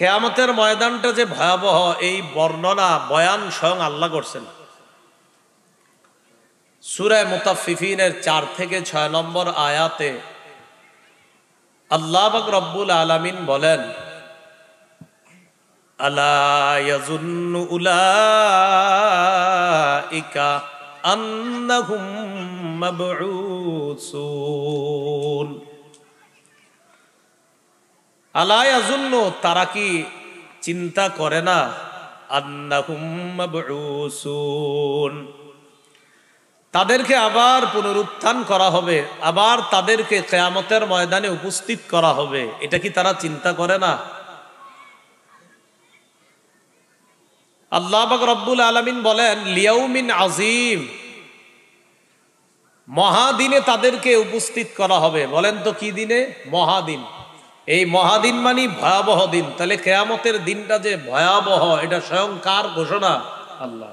কিয়ামতের ময়দানটা যে ভয়াবহ এই বর্ণনা বয়ান স্বয়ং আল্লাহ করছেন। সূরা মুতাফফিফিনের 4 থেকে 6 নম্বর আয়াতে আল্লাহ পাক রব্বুল আলামিন বলেন, আলা ইয়াজুন্নু উলাইকা আন্নাহুম মাবউসুন। আলা ইয়াজুন্নু, তারা কি চিন্তা করে না, আন্নাহুম মাবউসুন, তাদেরকে আবার পুনরুত্থান করা হবে, আবার তাদেরকে কিয়ামতের ময়দানে উপস্থিত করা হবে, এটা কি তারা চিন্তা করে না? আল্লাহ পাক রব্বুল আলামিন বলেন, লিয়াউমিন আযীম, মহাদিনে তাদেরকে উপস্থিত করা হবে। বলেন তো কি দিনে? মহাদিন। এই মহাদিন মানে ভয়াবহ দিন। তাহলে কিয়ামতের দিনটা যে ভয়াবহ, এটা স্বয়ং কার ঘোষণা? আল্লাহ।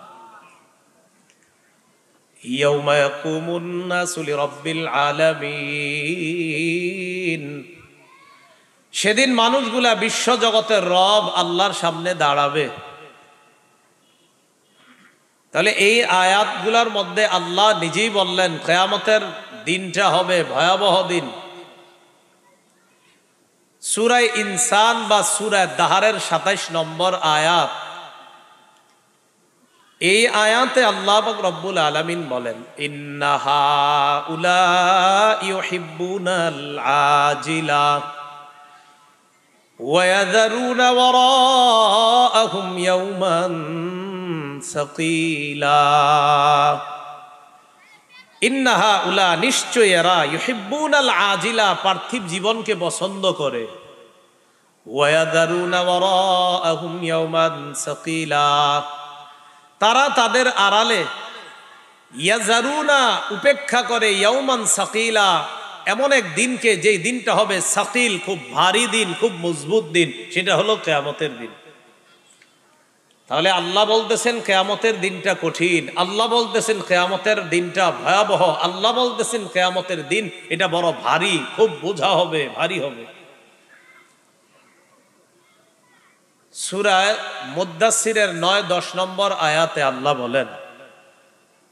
ইয়াউমা ইয়াকুমুন নাসু লিরাব্বিল আলামিন, সেদিন মানুষগুলা বিশ্ব জগতের রব আল্লাহর সামনে দাঁড়াবে। তাহলে এই আয়াতগুলোর মধ্যে আল্লাহ নিজেই বললেন কিয়ামতের দিনটা হবে ভয়াবহ দিন। সূরা ইনসান বা সূরা দাহরের 27 নম্বর আয়াত, এই আয়াতে আল্লাহ পাক রব্বুল আলামিন বলেন, ইন্না হাউলাই ইউহিব্বুনাল আজিলা ওয়া ইয়াযারুনা ওয়ারাআহুম ইয়াওমান সাকিলা। ইন্না হাউলা, নিশ্চয় এরা, ইউহিব্বুনাল আজিলা, পার্থিব জীবনকে পছন্দ করে, ওয়া ইয়াযারুনা ওয়ারাআহুম ইয়াওমান সাকিলা, তারা তাদের আড়ালে, ইয়াজারুনা, উপেক্ষা করে, ইয়াউমান সাকিলা, এমন এক দিনকে, যেই দিনটা হবে সাকিল, খুব ভারী দিন, খুব মজবুত দিন, সেটা হলো কিয়ামতের দিন। তাহলে আল্লাহ বলতেছেন কিয়ামতের দিনটা কঠিন, আল্লাহ বলতেছেন কিয়ামতের দিনটা ভয়াবহ, আল্লাহ বলতেছেন কিয়ামতের দিন এটা বড় ভারী, খুব বোঝা হবে, ভারী হবে। সূরা মুদ্দাসসিরের 9-10 নম্বর আয়াতে আল্লাহ বলেন,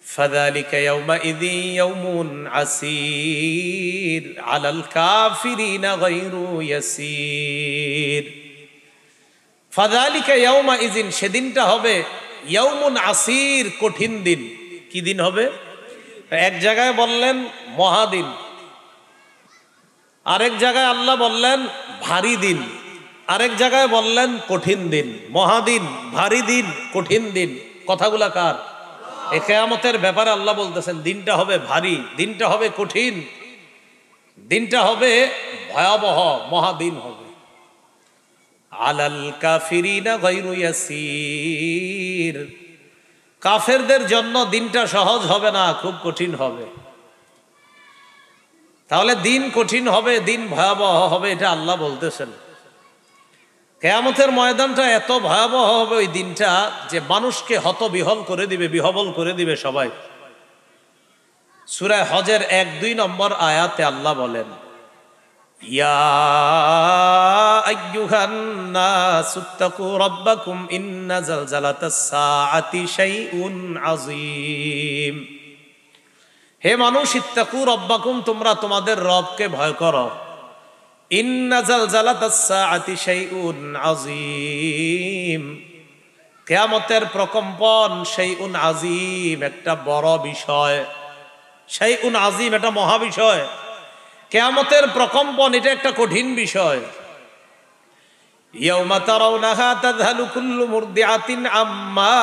ফাযালিকা ইয়াউমাইযিন ইয়াউমুন আসীর আলাল কাফিরিনা গায়রু ইয়াসীর। ফাযালিকা ইয়াউমাইযিন, সেদিনটা হবে, ইয়াউমুন আসীর, কঠিন দিন। কি দিন হবে? এক জায়গায় বললেন মহাদিন, আরেক জায়গায় আল্লাহ বললেন ভারী দিন, আরেক জায়গায় বললেন কঠিন দিন। মহাদিন, ভারী দিন, কঠিন দিন, কথাগুলা কার? এই কিয়ামতের ব্যাপারে আল্লাহ বলতেছেন দিনটা হবে ভারী, দিনটা হবে কঠিন, দিনটা হবে ভয়াবহ, মহাদিন হবে। আলাল কাফিরিনা গায়রু ইয়াসীর, কাফেরদের জন্য দিনটা সহজ হবে না, খুব কঠিন হবে। তাহলে দিন কঠিন হবে, দিন ভয়াবহ হবে, এটা আল্লাহ বলতেছেন। কিয়ামতের ময়দানটা এত ভয়াবহ হবে ওই দিনটা, যে মানুষকে হতবিহল করে দিবে, বিহবল করে দিবে সবাই। সূরা হজের 1-2 নম্বর আয়াতে আল্লাহ বলেন, ইয়া আইয়ুহান নাসুত্তাকু রাব্বাকুম ইন্না জালজালাতাস সাআতি শাইউন আযীম। হে মানুষ, ইত্তাকু রাব্বাকুম, তোমরা তোমাদের রবকে ভয় করো। ইন্না জালজালাতাস সাআতি শাইউন আযীম, কিয়ামতের প্রকম্পন শাইউন আযীম, একটা বড় বিষয়। শাইউন আযীম, এটা মহা বিষয়। কিয়ামতের প্রকম্পন, এটা একটা কঠিন বিষয়। ইয়াউমা তারাউনাহা তাযহালু কুল্লু মুরদিআতিন আম্মা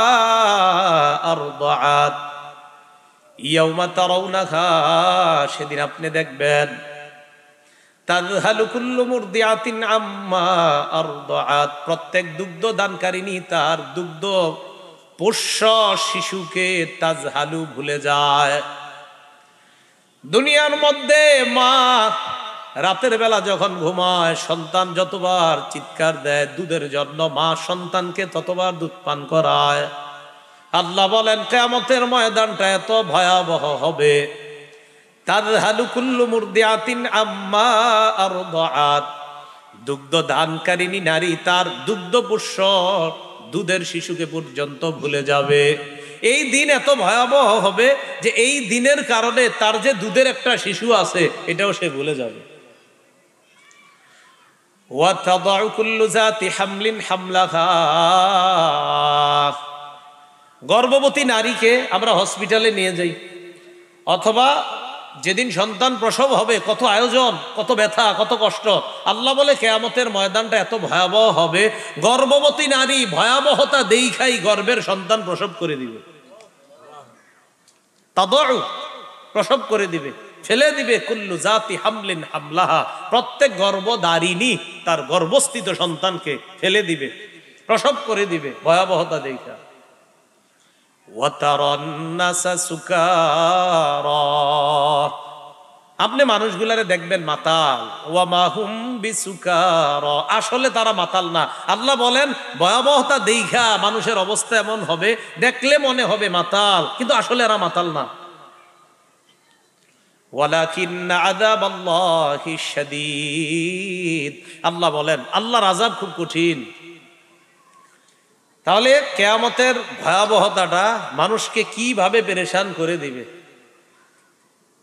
আরদাআত। ইয়াউমা তারাউনাহা, সেদিন আপনি দেখবেন, তাযহালু কুল্লু মুরদিআতিন আম্মা আরদাআত, প্রত্যেক দুগ্ধ দানকারিনী তার দুগ্ধ পোষ্য শিশুকে তাযহালু, ভুলে যায়। দুনিয়ার মধ্যে মা রাতের বেলা যখন ঘুমায়, সন্তান যতবার চিৎকার দেয় দুধের জন্য, মা সন্তানকে ততবার দুধ পান করায়। আল্লাহ বলেন কিয়ামতের ময়দানটা এত ভয়াবহ হবে, তাযহালু কুল্লু মুরদিআতিন আম্মা আরদাআত, দুগ্ধ দানকারিনী নারী তার দুগ্ধপোষ্য দুধের শিশুকে পর্যন্ত ভুলে যাবে। এই দিন এত ভয়াবহ হবে যে এই দিনের কারণে তার যে দুধের একটা শিশু আছে এটাও সে ভুলে যাবে। ওয়াতাদাউ কুল্লু যাতি হামলিন হামলাহা, গর্ভবতী নারীকে আমরা হসপিটালে নিয়ে যাই, অথবা যেদিন সন্তান প্রসব হবে কত আয়োজন, কত ব্যথা, কত কষ্ট। আল্লাহ বলে কিয়ামতের ময়দানটা এত ভয়াবহ হবে, গর্ভবতী নারী ভয়াবহতা দেখাই গর্ভের সন্তান প্রসব করে দিবে। তাদাউ, প্রসব করে দিবে, ফেলে দিবে। কুল্লু জাতি হামলিন হামলাহা, প্রত্যেক গর্ভধারিণী তার গর্ভস্থিত সন্তানকে ফেলে দিবে, প্রসব করে দিবে ভয়াবহতা দেখা। আপনি মানুষগুলারে দেখবেন মাতাল, ওয়ামাহুম বিসুকারা, আসলে তারা মাতাল না। আল্লাহ বলেন ভয়াবহতা দেখা মানুষের অবস্থা এমন হবে, দেখলে মনে হবে মাতাল, কিন্তু আসলে এরা মাতাল না। ওয়ালাকিন্না আযাবাল্লাহি শাদীদ, আল্লাহ বলেন আল্লাহর আযাব খুব কঠিন। তাহলে কিয়ামতের ভয়াবহতাটা মানুষকে কিভাবে পেরেশান করে দিবে।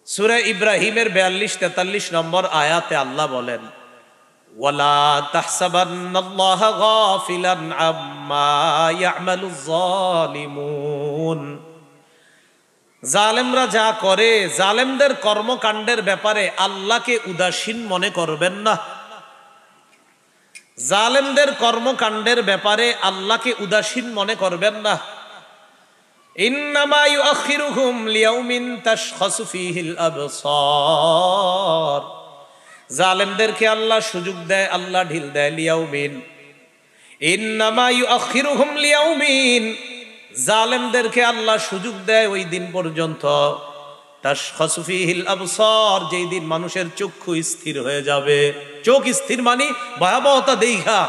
সূরা ইব্রাহিমের 42-43 নম্বর আয়াতে আল্লাহ বলেন ওয়ালা তাহসাবান্নাল্লাহা গাফিলান আম্মা ইয়ামালুয যালিমুন, জালেমরা যা করে, জালেমদের কর্মকাণ্ডের ব্যাপারে আল্লাহকে উদাসীন মনে করবেন না। জালেমদের কর্মকাণ্ডের ব্যাপারে আল্লাহকে উদাসীন মনে করবেন না। ইন্নামা ইউআখিরুহুম লিয়াউমিন তাশখাসু ফীহিল আবসার, জালেমদেরকে আল্লাহ সুযোগ দেয়, আল্লাহ ঢিল দেয়। লিয়াউমিন, ইন্নামা ইউআখিরুহুম লিয়াউমিন, জালেমদেরকে আল্লাহ সুযোগ দেয় ওই দিন পর্যন্ত। তাশখাসু ফীহিল আবসার, যেই দিন মানুষের চক্ষু স্থির হয়ে যাবে। চোখ স্থির মানে ভয়াবহতা দেখা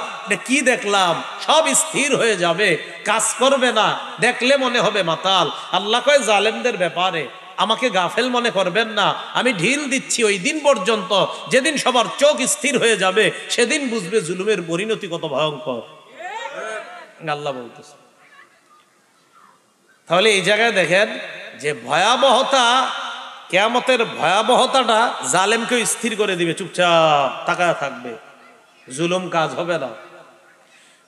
কি দেখলাম সব স্থির হয়ে যাবে, কাজ করবে না, দেখলে মনে হবে মাতাল। আল্লাহ কয় জালেমদের ব্যাপারে আমাকে গাফেল মনে করবেন না, আমি ঢিল দিচ্ছি ওই দিন পর্যন্ত, যেদিন সবার চোখ স্থির হয়ে যাবে সেদিন বুঝবে জুলুমের পরিণতি কত ভয়ঙ্কর। আল্লাহ বলতেছে। তাহলে এই জায়গায় দেখেন যে ভয়াবহতা, কিয়ামতের ভয়াবহতাটা জালেমকে স্থির করে দিবে, চুপচাপ তাকায় থাকবে, জুলুম কাজ হবে না।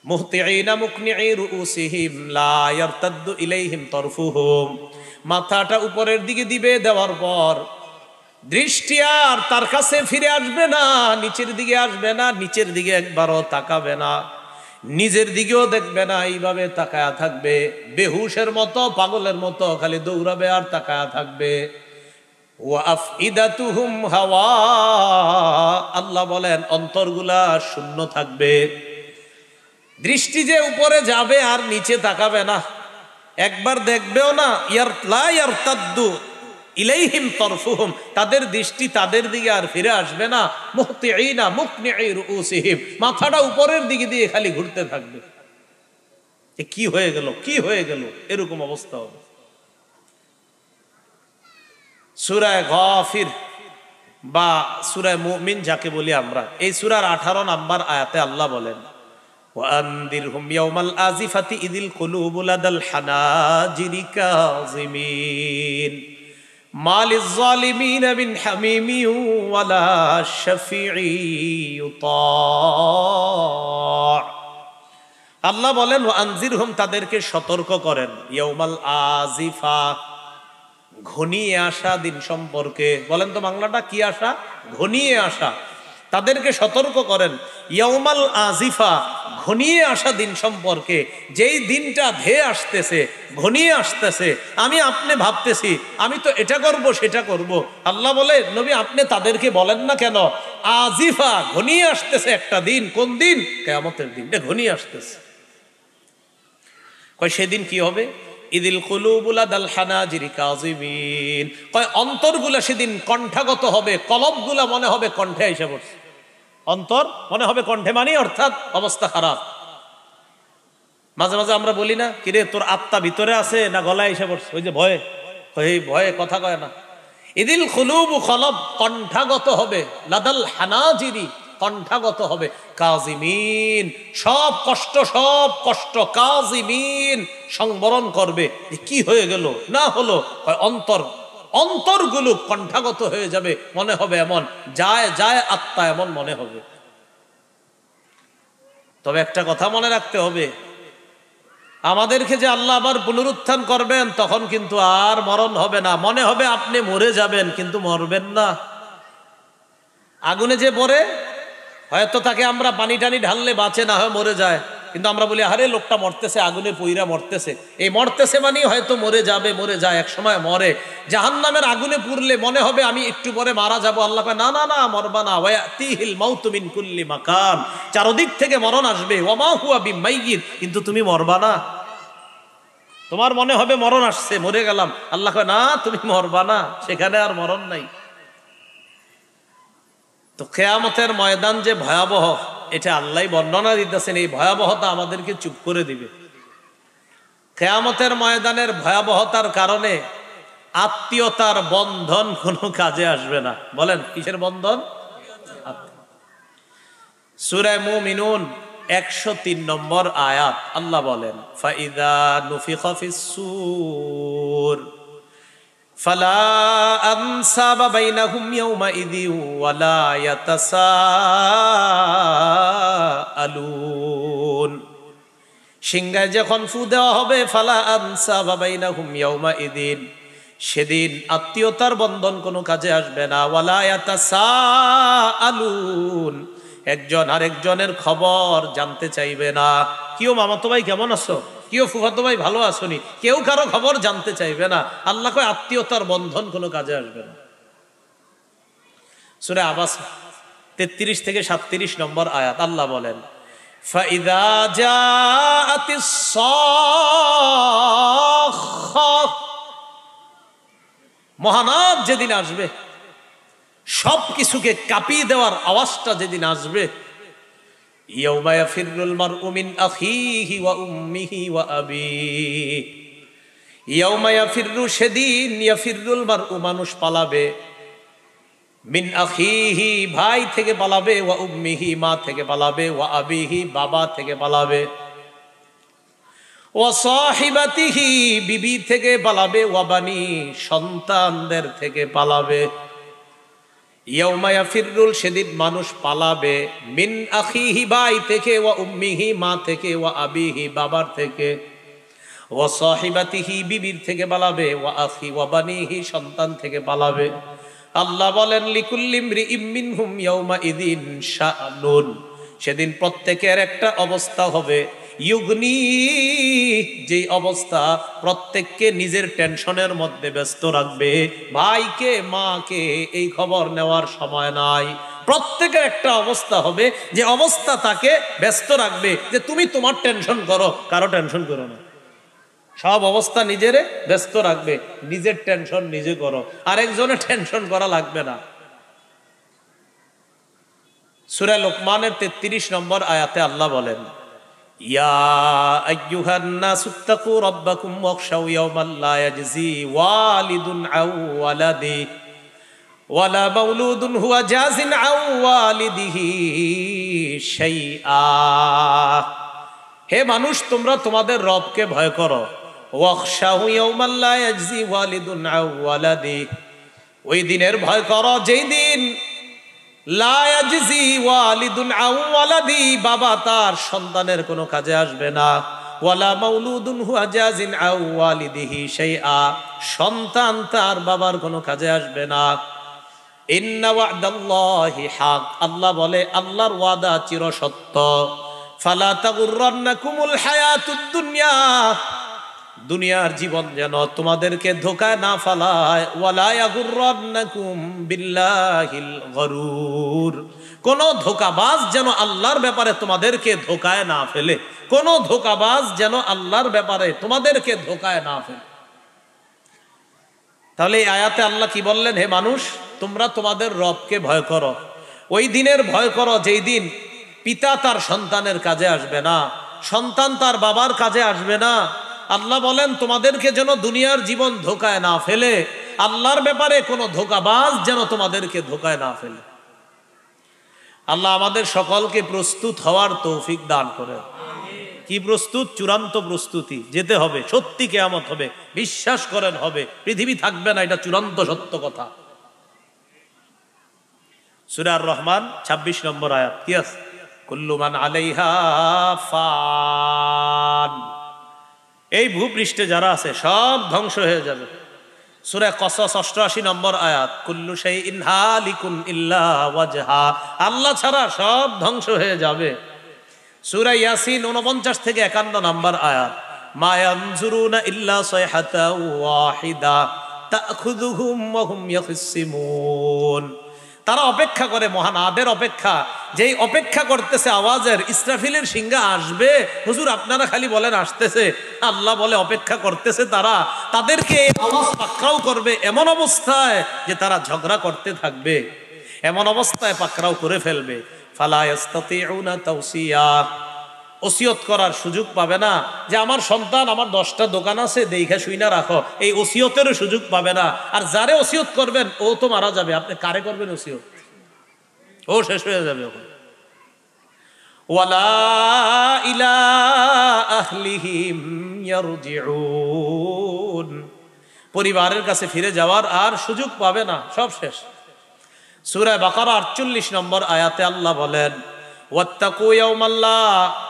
মুহতিঈনা মুকনিঈ রুউসিহিম লা ইয়ারতাদ্দু ইলাইহিম তারফুহুম, মাথাটা উপরের দিকে দিবে, দেওয়ার পর দৃষ্টি আর তার কাছে ফিরে আসবে না, নিচের দিকে আসবে না, নিচের দিকে একবারও তাকাবে না, নিজের দিকেও দেখবে না, এইভাবে তাকায়া থাকবে বেহুশের মতো, পাগলের মতো খালি দৌড়াবে আর তাকায়া থাকবে। ওয়া আফইদাতুহুম হাওয়া, আল্লাহ বলেন অন্তরগুলা শূন্য থাকবে। দৃষ্টি যে উপরে যাবে আর নিচে তাকাবে না, একবার দেখবেও না। লা ইয়ারতাদ্দু ইলাইহিম তারফুহুম, তাদের দৃষ্টি তাদের দিকে আর ফিরে আসবে না। মুহতিঈনা মুকনিঈ রুউসিহিম, মাথাটা উপরের দিকে দিয়ে খালি ঘুরতে থাকবে। কি হয়ে গেল, কি হয়ে গেল, এরকম অবস্থা হবে। সূরা গাফির বা সূরা মুমিন যাকে বলি আমরা, এই সূরার 18 নম্বর আয়াতে আল্লাহ বলেন ওয়ানদিরহুম ইয়াউমাল আজিফাতি ইদিল কুলুবু লাদাল হানাজিরি কাযিমিন মালিজ জালিমিন বিন হামিমি ওয়ালা শাফিঈ ইউতা। আল্লাহ বলেন ওয়ানজিরহুম, তাদেরকে সতর্ক করেন, ইয়াউমাল আজিফা, ঘনিয়ে আসা দিন সম্পর্কে। বলেন তো বাংলাটা কি আসা? ঘনিয়ে আসা। তাদেরকে সতর্ক করেন ইয়াউমাল আজিফা, ঘনিয়ে আসা দিন সম্পর্কে। যেই দিনটা ধেয়ে আসতেছে, ঘনিয়ে আসতেছে, আমি আপনি ভাবতেছি আমি তো এটা করব সেটা করব। আল্লাহ বলে নবী আপনি তাদেরকে বলেন না কেন আজিফা, ঘনিয়ে আসতেছে একটা দিন। কোন দিন? কিয়ামতের দিনটা ঘনিয়ে আসতেছে। কয় সেদিন কি হবে? ইদিল কুলুবুল লাদাল হানাজিরি কাযিমিন, কয় অন্তরগুলা সেদিন কণ্ঠাগত হবে, কলবগুলা মনে হবে কণ্ঠে এসে পড়ছে। অন্তর মনে হবে কণ্ঠে, মানে অর্থাৎ অবস্থা খারাপ। মাঝে মাঝে আমরা বলি না, কিরে তোর আত্মা ভিতরে আছে না গলায় এসে পড়ছে? ওই যে ভয়ে, ওই ভয়ে কথা কয় না। ইদিল কুলুবু, কলব কণ্ঠাগত হবে, লাদাল হানাজিরি, কণ্ঠাগত হবে। কাজিমিন, সব কষ্ট কাজিমিন, সংবরণ করবে। কি হয়ে গেল না হলো, অন্তরগুলো কণ্ঠাগত হয়ে যাবে, মনে হবে এমন যায় যায় আত্মা এমন মনে হবে। তবে একটা কথা মনে রাখতে হবে, আমাদেরকে যে আল্লাহ আবার পুনরুত্থান করবেন, তখন কিন্তু আর মরণ হবে না। মনে হবে আপনি মরে যাবেন, কিন্তু মরবেন না। আগুনে যে পড়ে, হয়তো তাকে আমরা পানি টানি ঢাললে বাঁচে, না হয় মরে যায়, কিন্তু আমরা বলি আরে লোকটা মরতেছে, আগুনে পইরা মরতেছে। এই মরতেছে মানে হয়তো মরে যাবে, মরে যায়, এক সময় মরে। জাহান্নামের আগুনে পুড়লে মনে হবে আমি একটু পরে মারা যাব। আল্লাহ কয় না না না, মরবা না। ওয়াতিহিল মাউতু মিন কুল্লি মাকান, চারদিক থেকে মরণ আসবে। ওয়া মা হুয়া বিমাইয়িত, কিন্তু তুমি মরবা না। তোমার মনে হবে মরণ আসছে, মরে গেলাম। আল্লাহ কয় না, তুমি মরবা না, সেখানে আর মরণ নাই। তো কিয়ামতের ময়দান যে ভয়াবহ, এটা আল্লাহ বর্ণনা দিতেছেন। এই ভয়াবহতা আমাদেরকে চুপ করে দিবে। কিয়ামতের ময়দানের ভয়াবহতার কারণে আত্মীয়তার বন্ধন কোনো কাজে আসবে না। বলেন কিসের বন্ধন? সূরা মুমিনুন 103 নম্বর আয়াত, আল্লাহ বলেন ফাইদা নুফিখা ফিস-সূর ফালা আনসাবা বাইনাহুম ইয়াওমাইযিন ওয়ালা ইয়াতাসাআলুন। সিংহায় যখন ফু দেওয়া হবে, ফালা আনসাবা বাইনাহুম ইয়াওমাইযিন, সেদিন আত্মীয়তার বন্ধন কোনো কাজে আসবে না। ওয়ালা ইয়াতাসাআলুন, একজন আরেকজনের খবর জানতে চাইবে না। কিও মামাতো ভাই কেমন আছো, কিও ফুফাতো ভাই ভালো আসনি, কেউ কারো খবর জানতে চাইবে না। আল্লাহ কয় আত্মীয়তার বন্ধন কোনো কাজে আসবে না। সূরা আবাস 33 থেকে 37 নম্বর আয়াত, আল্লাহ বলেন ফাইদা জাআতিস সাখা, মহানাদ যেদিন আসবে, সবকিছুকে কাঁপিয়ে দেওয়ার আওয়াজটা যেদিন আসবে, ইয়াউমা ইয়াফিরুল মারউ মিন আখিহি ওয়া উম্মিহি ওয়া আবিহি, ইয়াউমা ইয়াফিরু, সেদিন, ইয়াফিরুল মারউ, মানুষ পালাবে, মিন আখিহি, ভাই থেকে পালাবে, ওয়া উম্মিহি, মা থেকে পালাবে, ওয়া আবিহি, বাবা থেকে পালাবে, ওয়া সাহিবাতিহি, বিবি থেকে পালাবে, ওয়া বানি, সন্তানদের থেকে পালাবে। ইয়াউমা ইয়াফিরুল, সেদিন মানুষ পালাবে, মিন আখিহি, ভাই থেকে, ওয়া উম্মিহি, মা থেকে, ওয়া আবিহি, বাবার থেকে, ওয়া সাহিবাতিহি, বিবির থেকে পালাবে, ওয়া আখি ওয়া বানিহি, সন্তান থেকে পালাবে। আল্লাহ বলেন লিকুল্লি ইমরিইম মিনহুম ইয়াউমাইযিন শাআনুন, সেদিন প্রত্যেকের একটা অবস্থা হবে, ইউগনি, যে অবস্থা প্রত্যেককে নিজের টেনশনের মধ্যে ব্যস্ত রাখবে। ভাইকে মাকে এই খবর নেওয়ার সময় নাই। প্রত্যেকের একটা অবস্থা হবে, যে অবস্থা তাকে ব্যস্ত রাখবে, যে তুমি তোমার টেনশন করো, কারো টেনশন করো না। সব অবস্থা নিজেরে ব্যস্ত রাখবে, নিজের টেনশন নিজে করো, আরেকজনের টেনশন করা লাগবে না। সূরা লোকমানের 33 নম্বর আয়াতে আল্লাহ বলেন ইয়া আইয়ুহান নাসুত্তাকু রাব্বাকুম ওয়াখশাউ ইয়াওমান লা ইয়াজজি ওয়ালিদুন আও ওয়ালাদি ওয়ালা মাউলুদুন হুয়া জাযিন আও ওয়ালিদিহি শাইআ। হে মানুষ, তোমরা তোমাদের রবকে ভয় করো। ওয়াখশাউ ইয়াওমান লা ইয়াজজি ওয়ালিদুন আও ওয়ালাদি, ওই দিনের ভয় করো যেই দিন লা ইয়াজজি ওয়ালিদুন আও ওয়ালাদি, বাবা তার সন্তানের কোনো কাজে আসবে না। ওয়ালা মাউলুদুন হুয়া জাযিন আও ওয়ালিদিহি শাইআ, সন্তান তার বাবার কোনো কাজে আসবে না। ইন্না ওয়া'দাল্লাহি হাক, আল্লাহ বলে আল্লাহর ওয়াদা চিরসত্য। ফালা তাগুররান্নাকুমুল হায়াতুদ দুনিয়া, দুনিয়ার জীবন যেন তোমাদেরকে ধোকায় না ফেলায়। ওয়ালা ইয়াগুররান্নাকুম বিল্লাহিল গরুর, কোন ধোকাবাজ যেন আল্লাহর ব্যাপারে তোমাদেরকে ধোকায় না ফেলে, কোন ধোকাবাজ যেন আল্লাহর ব্যাপারে তোমাদেরকে ধোকায় না ফেলে। তাহলে এই আয়াতে আল্লাহ কি বললেন? হে মানুষ, তোমরা তোমাদের রবকে ভয় করো। ওই দিনের ভয় করো যেই দিন পিতা তার সন্তানের কাজে আসবে না, সন্তান তার বাবার কাজে আসবে না। আল্লাহ বলেন তোমাদেরকে যেন দুনিয়ার জীবন ধোকায় না ফেলে, আল্লাহর ব্যাপারে কোনো ধোকাবাজ যেন তোমাদেরকে ধোকায় না ফেলে। আল্লাহ আমাদের সকলকে প্রস্তুত হওয়ার তৌফিক দান করে। কি প্রস্তুত? চূড়ান্ত প্রস্তুতি, যেতে হবে, সত্যি কিয়ামত হবে, বিশ্বাস করেন হবে, পৃথিবী থাকবে না, এটা চূড়ান্ত সত্য কথা। সূরা আর রহমান 26 নম্বর আয়াত কি আছে? কুল্লু মান আলাইহা ফান। এই ভূপৃষ্ঠে যারা আছে সব ধ্বংস হয়ে যাবে। সূরা কসস 88 নম্বর আয়াত, কুল্লু শাইইন হালিকুন ইল্লা ওয়াজহা। আল্লাহ ছাড়া সব ধ্বংস হয়ে যাবে। সূরা ইয়াসিন 49 থেকে 51 নম্বর আয়াত, মা ইয়ানজুরুনা ইল্লা সাইহাতা ওয়াহিদা তাখুযুহুম ওয়া হুম ইয়াখসিমুন। তারা অপেক্ষা করে, মহান আদের অপেক্ষা, যেই অপেক্ষা করতেছে আওয়াজের, ইসরাফিলের সিংহা আসবে, হুজুর আপনারা খালি বলেন আসতেছে, আল্লাহ বলে অপেক্ষা করতেছে তারা, তাদেরকে আওয়াজ পাকড়াও করবে এমন অবস্থায় যে তারা ঝগড়া করতে থাকবে, এমন অবস্থায় পাকড়াও করে ফেলবে। ফালা ইস্তাতিউনা তাওসিয়া, ওসিয়ত করার সুযোগ পাবে না, যে আমার সন্তান, আমার 10টা দোকান আছে দেখে শুইনা রাখো, এই ওসিয়তেরও সুযোগ পাবে না। আর যারে ওসিয়ত করবেন ও তো মারা যাবে, আপনি কারে করবেন ওসিয়ত? ও শেষ হয়ে যাবে ওখানে। ওয়ালা ইলা আহলিহিম ইয়ারজিউন, পরিবারের কাছে ফিরে যাওয়ার আর সুযোগ পাবে না, সব শেষ। সূরা বাকারা 48 নম্বর আয়াতে আল্লাহ বলেন, ওয়াত্তাকু ইয়াওমাল্লা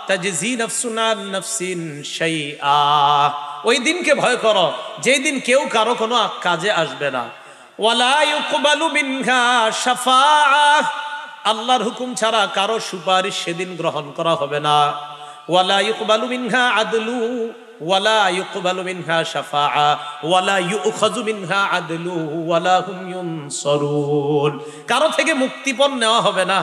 তাজজি নাফসুন আন নাফসিন শাইআ। ওই দিনকে ভয় করো যেই দিন কেউ কারো কোনো কাজে আসবে না। ওয়ালা ইউকবালু মিনহা শাফাআহ, আল্লাহর হুকুম ছাড়া কারো সুপারিশ সেদিন গ্রহণ করা হবে না। ওয়ালা ইউকবালু মিনহা আদলু ওয়ালা ইউকবালু মিনহা শাফাআ ওয়ালা ইউখাযু মিনহা আদলু ওয়ালা হুম ইউনসারুন। কারো থেকে মুক্তিপণ নেওয়া হবে না,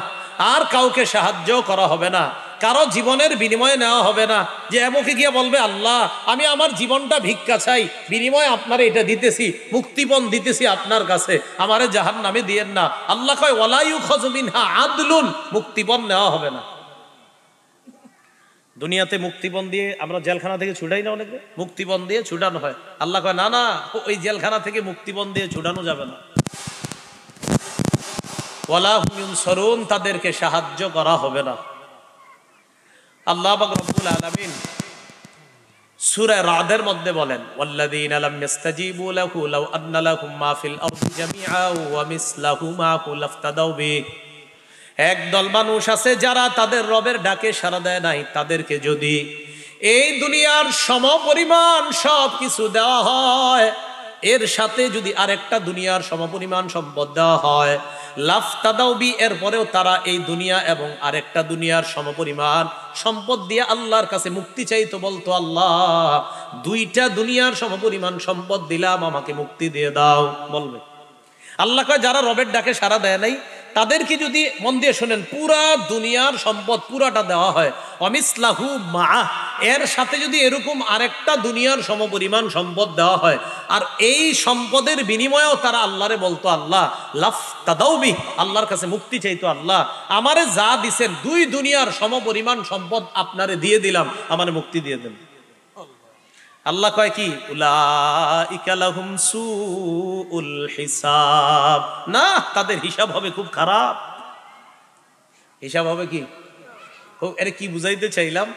আর কাউকে সাহায্য করা হবে না, কারো জীবনের বিনিময়ে নেওয়া হবে না। যে এমকে গিয়ে বলবে আল্লাহ আমি আমার জীবনটা ভিক্ষা চাই, বিনিময়ে আপনারে এটা দিতেছি, মুক্তিপণ দিতেছি আপনার কাছে, আমারে জাহান্নামে দিয়েন না। আল্লাহ কয় ওয়ালা ইউখাযু মিনহা আদলুন, মুক্তিপণ নেওয়া হবে না। দুনিয়াতে মুক্তিপণ দিয়ে আমরা জেলখানা থেকে ছুটাই না, অনেকে মুক্তিপণ দিয়ে ছুটানো হয়। আল্লাহ কয় না না, ওই জেলখানা থেকে মুক্তিপণ দিয়ে ছুটানো যাবে না। ওয়ালা হুম ইউনসারুন, তাদেরকে সাহায্য করা হবে না। আল্লাহ পাক রব্বুল আলামিন সূরা রাদের মধ্যে বলেন, ওয়াল্লাযীনা লাম ইস্তাজিবু লাহু লাউ আন্না লাহুম মা ফিল আরদি জামিআ ওয়া মিসলাহু মাহু লাফতাদাউ বিহি। একদল মানুষ আছে যারা তাদের রবের ডাকে সাড়া দেয় নাই, তাদেরকে যদি এই দুনিয়ার সমপরিমাণ সব কিছু দেওয়া হয়, এর সাথে যদি আরেকটা দুনিয়ার সমপরিমাণ সম্পদ দেওয়া হয়, লাফতাদাউ বি, এরপরেও তারা এই দুনিয়া এবং আরেকটা দুনিয়ার সমপরিমাণ সম্পদ দিয়ে আল্লাহর কাছে মুক্তি চাইতো, বলতো আল্লাহ 2টা দুনিয়ার সমপরিমাণ সম্পদ দিলাম, আমাকে মুক্তি দিয়ে দাও। বলবে আল্লাহ কয় যারা রবের ডাকে সাড়া দেয় নাই তাদেরকে যদি, মন দিয়ে শোনেন, পুরা দুনিয়ার সম্পদ পুরাটা দেওয়া হয়, অমিসলাহু মা, এর সাথে যদি এরকম আরেকটা দুনিয়ার সমপরিমাণ সম্পদ দেওয়া হয়, আর এই সম্পদের বিনিময়েও তারা আল্লাহরে বলতো আল্লাহ লাফতাদাউ বিহি, আল্লাহর কাছে মুক্তি চাইতো, আল্লাহ আমারে যা দিছেন 2 দুনিয়ার সমপরিমাণ সম্পদ আপনারে দিয়ে দিলাম, আমারে মুক্তি দিয়ে দেন। আল্লাহ কয় কি, উলাইকা লাহুম সুউল হিসাব, না তাদের হিসাব হবে খুব খারাপ। হিসাব হবে কি? এর কি বুঝাইতে চাইলাম,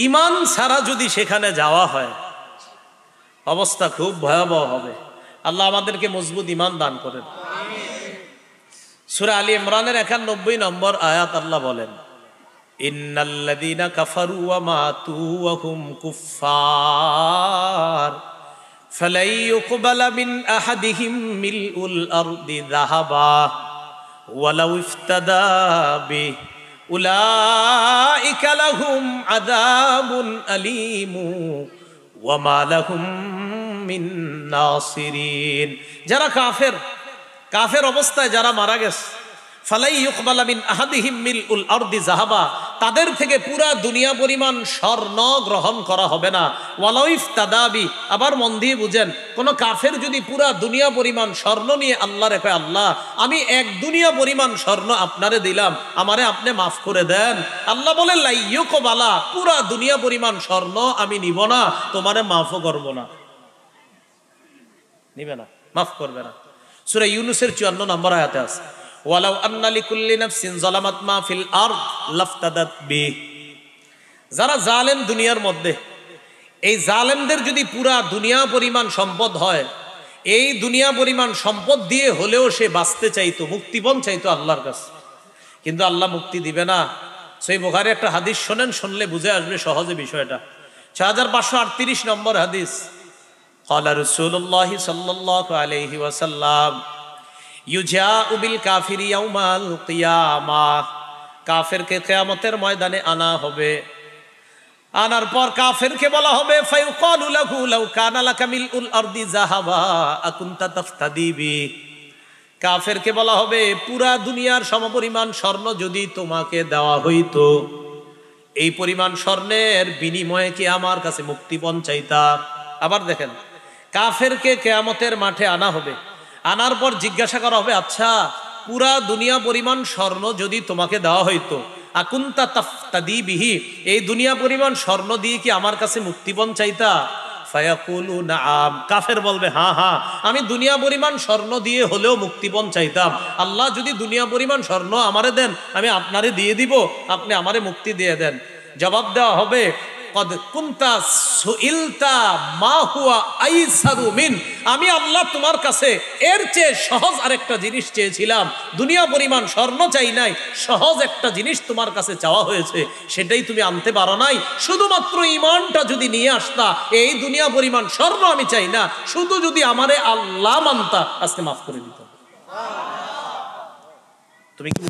ঈমান ছাড়া যদি সেখানে যাওয়া হয় অবস্থা খুব ভয়াবহ হবে। আল্লাহ আমাদেরকে মজবুত ঈমান দান করেন। সূরা আলী ইমরানের 91 নম্বর আয়াত আল্লাহ বলেন, ইন্নাল্লাযীনা কাফারু ওয়া মাতু ওয়া হুম কুফফার ফালাই ইউকবালা মিন আহাদিহিম মিলউল আরদি যাহাবা ওয়ালাউ ইফতাদা বিহি উলাইকা লাহুম আযাবুন আলীমু ওয়া মা লাহুম মিন নাসিরিন। যারা কাফের অবস্থায় যারা মারা গেছে, ফালাই ইউকবালা মিন আহাদিহিম মিলউল আরদি যাহাবা, তাদের থেকে পুরা দুনিয়া পরিমাণ স্বর্ণ গ্রহণ করা হবে না। ওয়ালাউ ইফতাদা বি, আবার মন দিয়ে বুঝেন, কোন কাফের যদি পুরা দুনিয়া পরিমাণ স্বর্ণ নিয়ে আল্লাহরে কয় আল্লাহ আমি 1 দুনিয়া পরিমাণ স্বর্ণ আপনারে দিলাম, আমারে আপনি মাফ করে দেন, আল্লাহ বলে লা ইউকবালা, পুরা দুনিয়া পরিমাণ স্বর্ণ আমি নিব না, তোমারে মাফও করব না। নিবে না, মাফ করবে না। সূরা ইউনূসের 54 নম্বর আয়াতে আছে, ওয়ালাউ আন্না লিকুল্লি নাফসিন যালামাত মা ফিল আরদ লাফতাদাত বি। যারা জালেম দুনিয়ার মধ্যে, এই জালেমদের যদি পুরা দুনিয়া পরিমাণ সম্পদ হয়, এই দুনিয়া পরিমাণ সম্পদ দিয়ে হলেও সে বাঁচতে চাইতো, মুক্তিপণ চাইতো আল্লাহর কাছে, কিন্তু আল্লাহ মুক্তি দিবে না। সহিহ বুখারী একটা হাদিস শোনেন, শুনলে বুঝে আসবে সহজে বিষয়টা। 6538 নম্বর হাদিস। ক্বালা রাসূলুল্লাহ সাল্লাল্লাহু আলাইহি ওয়াসাল্লাম ইউজাউ বিল কাফিরি ইয়াউমাল কিয়ামাহ। কাফেরকে কিয়ামতের ময়দানে আনা হবে। আনার পর কাফেরকে বলা হবে ফায়ুকালু লাহু লাউ কানা লাকা মিলউল আরদি যাহাবা আকুনতা তাফতাদি বি। কাফেরকে বলা হবে পুরা দুনিয়ার সমপরিমাণ স্বর্ণ যদি তোমাকে দেওয়া হইতো, এই পরিমাণ স্বর্ণের বিনিময়ে কি আমার কাছে মুক্তিপণ চাইতা? আবার দেখেন, কাফেরকে কিয়ামতের মাঠে আনা হবে। আনার পর জিজ্ঞাসা করা হবে, আচ্ছা পুরা দুনিয়া পরিমাণ স্বর্ণ যদি তোমাকে দেওয়া হইতো, আকুনতা তাফতাদি বিহি, এই দুনিয়া পরিমাণ স্বর্ণ দিয়ে কি আমার কাছে মুক্তিপণ চাইতা? ফায়াকুলু নাআম। কাফের বলবে, হ্যাঁ হ্যাঁ, আমি দুনিয়া পরিমাণ স্বর্ণ দিয়ে হলেও মুক্তিপণ চাইতাম। আল্লাহ যদি দুনিয়া পরিমাণ স্বর্ণ আমারে দেন, আমি আপনারে দিয়ে দিব, আপনি আমারে মুক্তি দিয়ে দেন। জবাব দেওয়া হবে, কদ কুনতা সুইলতা মা হুয়া আইসারু মিন। আমি আল্লাহ তোমার কাছে এর চেয়ে সহজ আরেকটা জিনিস চেয়েছিলাম। দুনিয়া পরিমাণ স্বর্ণ চাই নাই, সহজ একটা জিনিস তোমার কাছে চাওয়া হয়েছে, সেটাই তুমি আনতে পারো নাই। শুধুমাত্র ঈমানটা যদি নিয়ে আসতা, এই দুনিয়া পরিমাণ স্বর্ণ আমি চাই না, শুধু যদি আমারে আল্লাহ মানতা, আজকে মাফ করে দিত। তুমি কি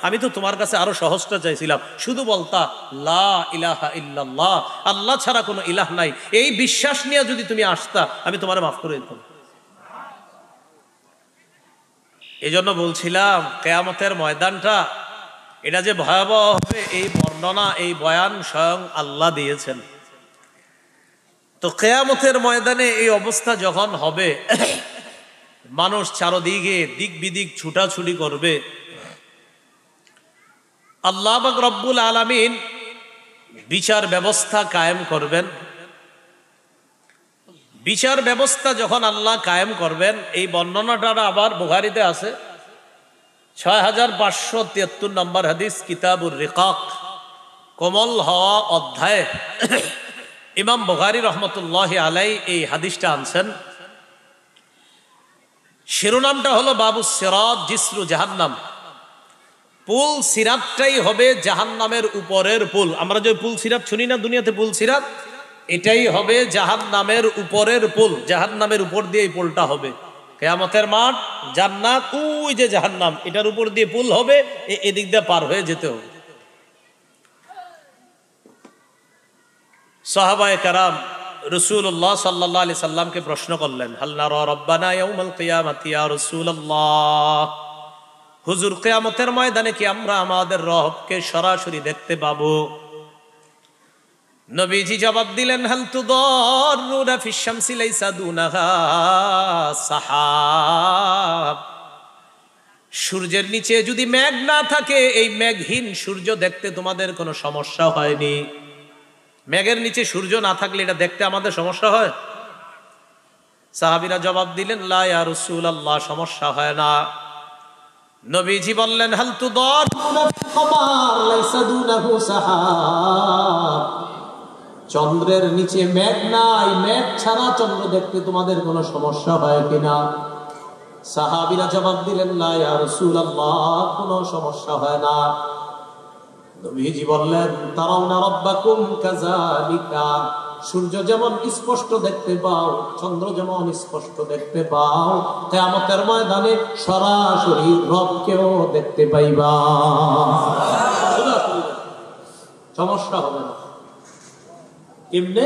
আমি তো তোমার কাছে আরো সহজটা চাইছিলাম, শুধু বলতা লা ইলাহা ইল্লাল্লাহ, আল্লাহ ছাড়া কোনো ইলাহ নাই, এই বিশ্বাস নিয়ে যদি তুমি আসতা, আমি তোমারে মাফ করে দিতাম। এই জন্য বলছিলাম কিয়ামতের ময়দানটা এটা যে ভয়াবহ হবে, এই বর্ণনা, এই বয়ান স্বয়ং আল্লাহ দিয়েছেন। তো কিয়ামতের ময়দানে এই অবস্থা যখন হবে, মানুষ চারদিকে দিক বিদিক ছুটাছুটি করবে। আল্লাহ পাক রব্বুল আলামিন বিচার ব্যবস্থা কায়েম করবেন। বিচার ব্যবস্থা যখন আল্লাহ কায়েম করবেন, এই বর্ণনাটা আবার বুখারীতে আছে, 6573 নম্বর হাদিস, কিতাবুর রিকাক, কোমল হওয়া অধ্যায়। ইমাম বুখারী রহমতুল্লাহি আলাইহি এই হাদিসটা আনছেন। শিরোনামটা হলো বাবু সিরাত জিসরু জাহান্নাম। পুল সিরাতটাই হবে জাহান্নামের উপরের পুল। আমরা যে পুল সিরাত শুনি না দুনিয়াতে, পুল সিরাত, এটাই হবে জাহান্নামের উপরের পুল। জাহান্নামের উপর দিয়ে এই পুলটা হবে। কিয়ামতের মাঠ, জান্নাত, ওই যে জাহান্নাম, এটার উপর দিয়ে পুল হবে, এদিক দিয়ে পার হয়ে যেতে হবে। সাহাবায়ে কেরাম রাসূলুল্লাহ সাল্লাল্লাহু আলাইহি সাল্লামকে প্রশ্ন করলেন, হাল নারা রাব্বানা ইয়াউমাল কিয়ামাতি ইয়া রাসূলুল্লাহ, হুজুর কিয়ামতের ময়দানে কি আমরা আমাদের রবকে সরাসরি দেখতে পাবো? নবীজি জবাব দিলেন, হাল তুদাররুনা ফিশ শামসি লাইসা দুনাহা সাহাব। সূর্যের নিচে যদি মেঘ না থাকে, এই মেঘহীন সূর্য দেখতে তোমাদের কোনো সমস্যা হয়নি? মেঘের নিচে সূর্য না থাকলে এটা দেখতে আমাদের সমস্যা হয়? সাহাবীরা জবাব দিলেন, লা ইয়া রাসূলুল্লাহ, সমস্যা হয় না। নবীজি বললেন, হাল তুদাররুনা ফিল কমার লাইসা দুনাহু সাহাব। চন্দ্রের নিচে মেঘ নাই, মেঘ ছাড়া চন্দ্র দেখতে তোমাদের কোনো সমস্যা হয় কিনা? সাহাবীরা জবাব দিলেন, লা ইয়া রাসূলুল্লাহ, কোনো সমস্যা হয় না। নবীজি বললেন, তারাউনা রাব্বাকুম কাযালিকা, সূর্য যেমন স্পষ্ট দেখতে পাও, চন্দ্র যেমন স্পষ্ট দেখতে পাও, কিয়ামতের ময়দানে সরাসরি রবকেও দেখতে পাইবা, সমস্যা হবে না। কেমনে?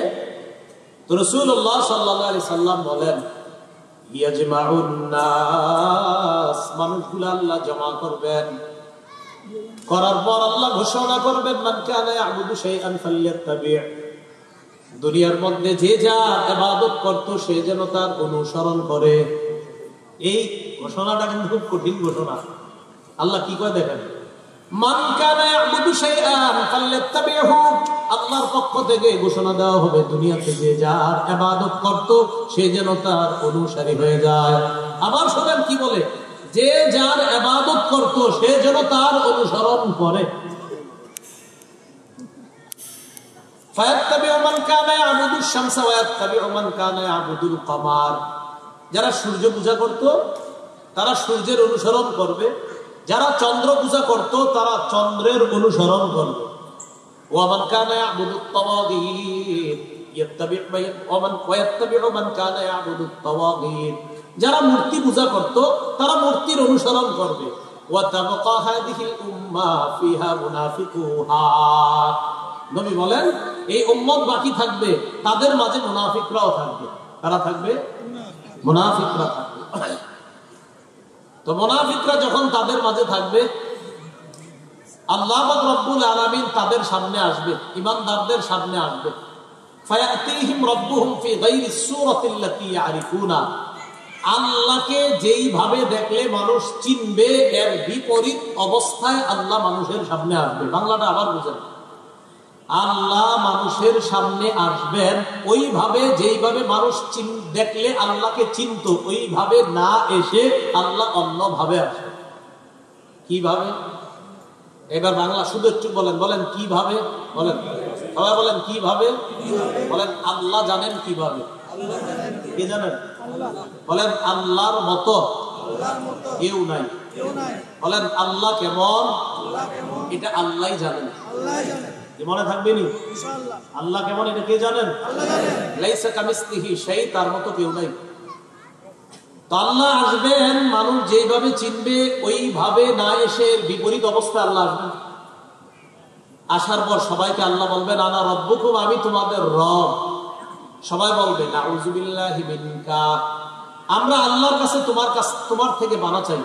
তো রাসূলুল্লাহ সাল্লাল্লাহু আলাইহি সাল্লাম বলেন, ইয়াজমাউন নাস, মানুষগুলো আল্লাহ জমা করবেন, করার পর আল্লাহ ঘোষণা করবেন, মান কানা ইয়াবুদু শাইআন ফালইয়াত্তাবি', দুনিয়ার মধ্যে যে যা ইবাদত করত সে যেন তার অনুসরণ করে। এই ঘোষণাটা কিন্তু খুব কঠিন ঘোষণা। আল্লাহ কি কয় দেখেন, মান কানা ইয়াবুদু শাইআন ফালইয়াত্তাবি'হু, আল্লাহর পক্ষ থেকে ঘোষণা দেওয়া হবে দুনিয়াতে যে যার ইবাদত করত সে যেন তার অনুসারী হয়ে যায়। আবার শোনেন কি বলে, যে যার ইবাদত করত সে যেন তার অনুসরণ করে। ফায়াত্তাবিউ মান কানা ইয়াবুদুশ শামসা ওয়া ইয়াত্তাবিউ মান কানা ইয়াবুদুল কমার। যারা সূর্য পূজা করত তারা সূর্যের অনুসরণ করবে, যারা চন্দ্র পূজা করত তারা চন্দ্রের অনুসরণ করবে। ওয়া মান কানা ইয়াবুদুত তাওয়াগীত ইয়াত্তাবিউ মান কানা ইয়াবুদুত তাওয়াগীত। যারা মূর্তি পূজা করত তারা মূর্তির অনুসরণ করবে। ওয়া তাবকা হাদিহিল উম্মাহ ফিহা মুনাফিকুহা। নবী বলেন এই উম্মত বাকি থাকবে, তাদের মাঝে মুনাফিকরাও থাকবে। কারা থাকবে? মুনাফিকরা থাকবে। তো মুনাফিকরা যখন তাদের মাঝে থাকবে, আল্লাহ পাক রব্বুল আলামিন তাদের সামনে আসবে, ঈমানদারদের সামনে আসবে। ফায়াতিহিম রাব্বুহুম ফি গায়রি সূরাতিল্লাতী ইয়ারিফুনা। আল্লাহকে যেইভাবে দেখলে মানুষ চিনবে এর বিপরীত অবস্থায় আল্লাহ মানুষের সামনে আসবে। বাংলাটা আবার বুঝেন, আল্লাহ মানুষের সামনে আসবেন ওইভাবে যেইভাবে মানুষ দেখলে আল্লাহকে চিনত ওইভাবে না এসে আল্লাহ অন্যভাবে আসবে। কিভাবে? এবার বাংলা শুধু একটু বলেন, বলেন কিভাবে, বলেন সবাই বলেন কিভাবে, বলেন আল্লাহ জানেন কিভাবে, কি জানেন, বলেন আল্লাহর মতো কেউ নাই, বলেন আল্লাহ কেমন এটা আল্লাহই জানেন। মনে থাকবে নি আল্লাহ কেমন এটা কে জানেন? লাইসা কামিসলিহি শাই, তার মতো কেউ নাই। তো আল্লাহ আসবেন, মানুষ যেভাবে চিনবে ওইভাবে না এসে বিপরীত অবস্থা আল্লাহ আসবেন। আসার পর সবাইকে আল্লাহ বলবেন আনা রব্বুকুম, আমি তোমাদের রব। সবাই বলবে নাউযু বিল্লাহি মিনকা, আমরা আল্লাহর কাছে তোমার থেকে পানা চাই।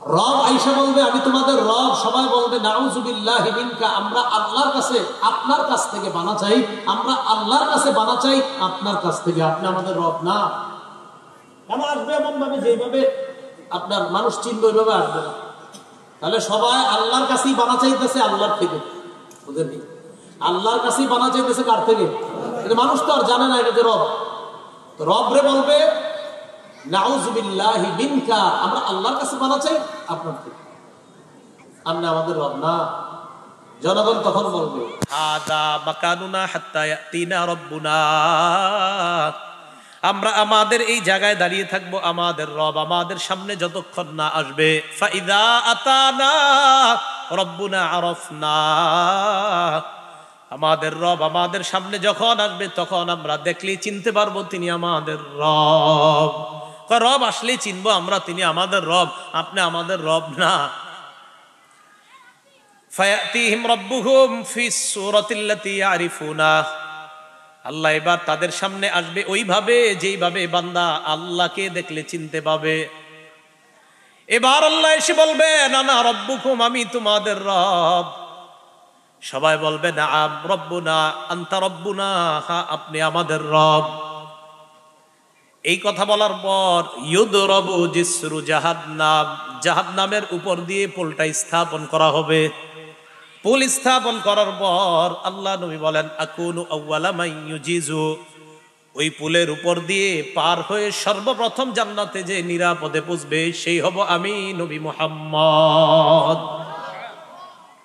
রব আয়েশা বলবে আমি তোমাদের রব। সবাই বলবে নাউযু বিল্লাহি মিনকা, আমরা আল্লাহর কাছে আপনার কাছ থেকে পানা চাই, আমরা আল্লাহর কাছে পানা চাই আপনার কাছ থেকে, আপনি আমাদের রব না। কেন আসবে এমন ভাবে যেভাবে আপনার মানুষ চিনবে ওইভাবে আসবে না। তাহলে সবাই আল্লাহর কাছেই পানা চাইতেছে আল্লাহর থেকে, বুঝলেন? আল্লাহর কাছেই পানা চাইতেছে কার থেকে? মানুষ তো আর জানে না এটা যে রব। তো রব রে বলবে নাউযু বিল্লাহি মিনকা, আমরা আল্লাহর কাছে পানা চাই আপনার থেকে, আপনি আমাদের রব না। জনগণ তখন বলবে হাদা মাকানুনা হাত্তা ইয়াতিনা রাব্বুনা, আমরা আমাদের এই জায়গায় দাঁড়িয়ে থাকবো, আমাদের রব আমাদের সামনে যতক্ষণ না আসবে। ফাইদা আতানা রাব্বুনা আরাফনা, আমাদের রব আমাদের সামনে যখন আসবে তখন আমরা দেখলেই চিনতে পারবো তিনি আমাদের রব। রব আসলেই চিনবো আমরা তিনি আমাদের রব, আপনি আমাদের রব না। ফায়াতিহিম রাব্বুহুম ফিস সূরাতিল্লাতী ইয়ারিফুনা, আল্লাহ এবার তাদের সামনে আসবে ওইভাবে যেইভাবে বান্দা আল্লাহকে দেখলে চিনতে পাবে। এবার আল্লাহ এসে বলবেন আনা রব্বুকুম, আমি তোমাদের রব। সবাই বলবে নাআম রব্বুনা আনতা রব্বুনা, হ্যাঁ আপনি আমাদের রব। এই কথা বলার পর ইউদরাবু জিসরু জাহান্নাম, জাহান্নামের উপর দিয়ে পুলটা স্থাপন করা হবে। পুল স্থাপন করার পর আল্লাহ নবী বলেন আকুনু আউয়ালা মান ইউজিজু, ওই পুলের উপর দিয়ে পার হয়ে সর্বপ্রথম জান্নাতে যে নিরাপদে পৌঁছবে সেই হব আমি নবী মুহাম্মদ।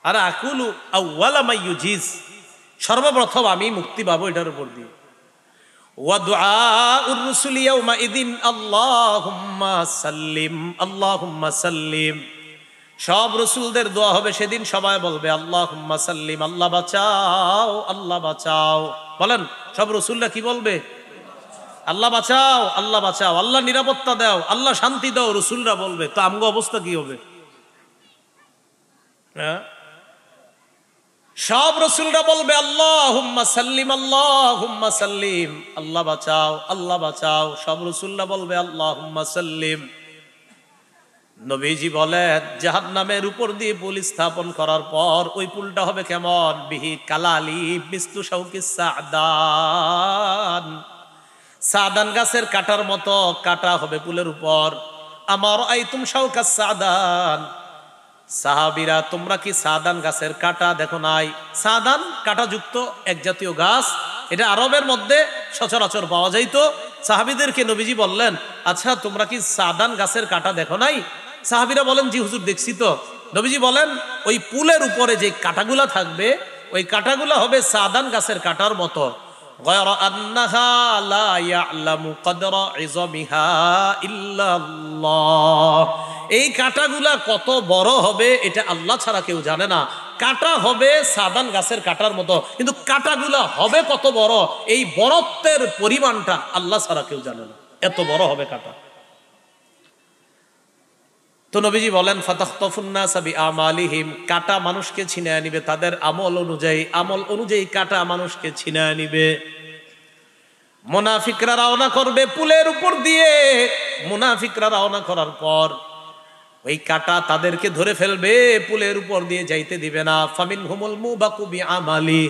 আর আকুলু আউয়ালা মান ইউজিজ, সর্বপ্রথম আমি মুক্তি পাবো এটার উপর দিয়ে। ওয়া দুআউর রাসূল ইয়াউমা ইদিন আল্লাহুম্মা সাল্লিম আল্লাহুম্মা সাল্লিম, সব রসুলদের দোয়া হবে সেদিন। সবাই বলবে আল্লাহুম্মা সাল্লিম, আল্লাহ বাঁচাও আল্লাহ বাঁচাও। বলেন সব রসুলরা কি বলবে? আল্লাহ বাঁচাও আল্লাহ বাঁচাও, আল্লাহ নিরাপত্তা দাও, আল্লাহ শান্তি দাও, রসুলরা বলবে। তো আমগো অবস্থা কি হবে? হ্যাঁ, সব রসুলরা বলবে আল্লাহুম্মা সাল্লিম আল্লাহুম্মা সাল্লিম, আল্লাহ বাঁচাও আল্লাহ বাঁচাও। সব রসুলরা বলবে আল্লাহুম্মা সাল্লিম। নবীজি বলেন জাহান্নামের উপর দিয়ে পুল স্থাপন করার পর ওই পুলটা হবে কেমন? বিহি কালালি মিসলু শাউকিস সাদান, সাদান গাছের কাটার মতো কাটা হবে পুলের উপর। আমার আইতুম শাউকাস সাদান, সাহাবীরা, তোমরা কি সাদান গাছের কাঁটা দেখো নাই? সাদান কাঁটাযুক্ত এক জাতীয় গাছ, এটা আরবের মধ্যে সচরাচর পাওয়া যাইতো। সাহাবীদেরকে নবীজি বললেন, আচ্ছা তোমরা কি সাদান গাছের কাঁটা দেখো নাই? সাহাবীরা বলেন, জি হুজুর দেখছি তো। নবীজি বলেন, ওই পুলের উপরে যে কাঁটাগুলা থাকবে, ওই কাঁটাগুলা হবে সাদান গাছের কাঁটার মতো। গায়রা আন্নাহা লা ইয়ালামু কদরা ইযমিহা ইল্লাল্লাহ। এই কাঁটাগুলা কত বড় হবে এটা আল্লাহ ছাড়া কেউ জানে না। কাঁটা হবে সাদান গাছের কাঁটার মতো, কিন্তু কাঁটাগুলা হবে কত বড়, এই বড়ত্বের পরিমাণটা আল্লাহ ছাড়া কেউ জানে না, এত বড় হবে কাঁটা। তো নবীজি বলেন, ফাতাখতাফুন নাস বিআমালিহিম, কাঁটা মানুষকে ছিনায় নিবে তাদের আমল অনুযায়ী কাঁটা মানুষকে ছিনায় নিবে। মুনাফিকরা রওনা করবে পুলের উপর দিয়ে। মুনাফিকরা রওনা করার পর ওই কাঁটা তাদেরকে ধরে ফেলবে, পুলের উপর দিয়ে যাইতে দিবে না। ফামিনহুমুল মুবাকু বিআমালি,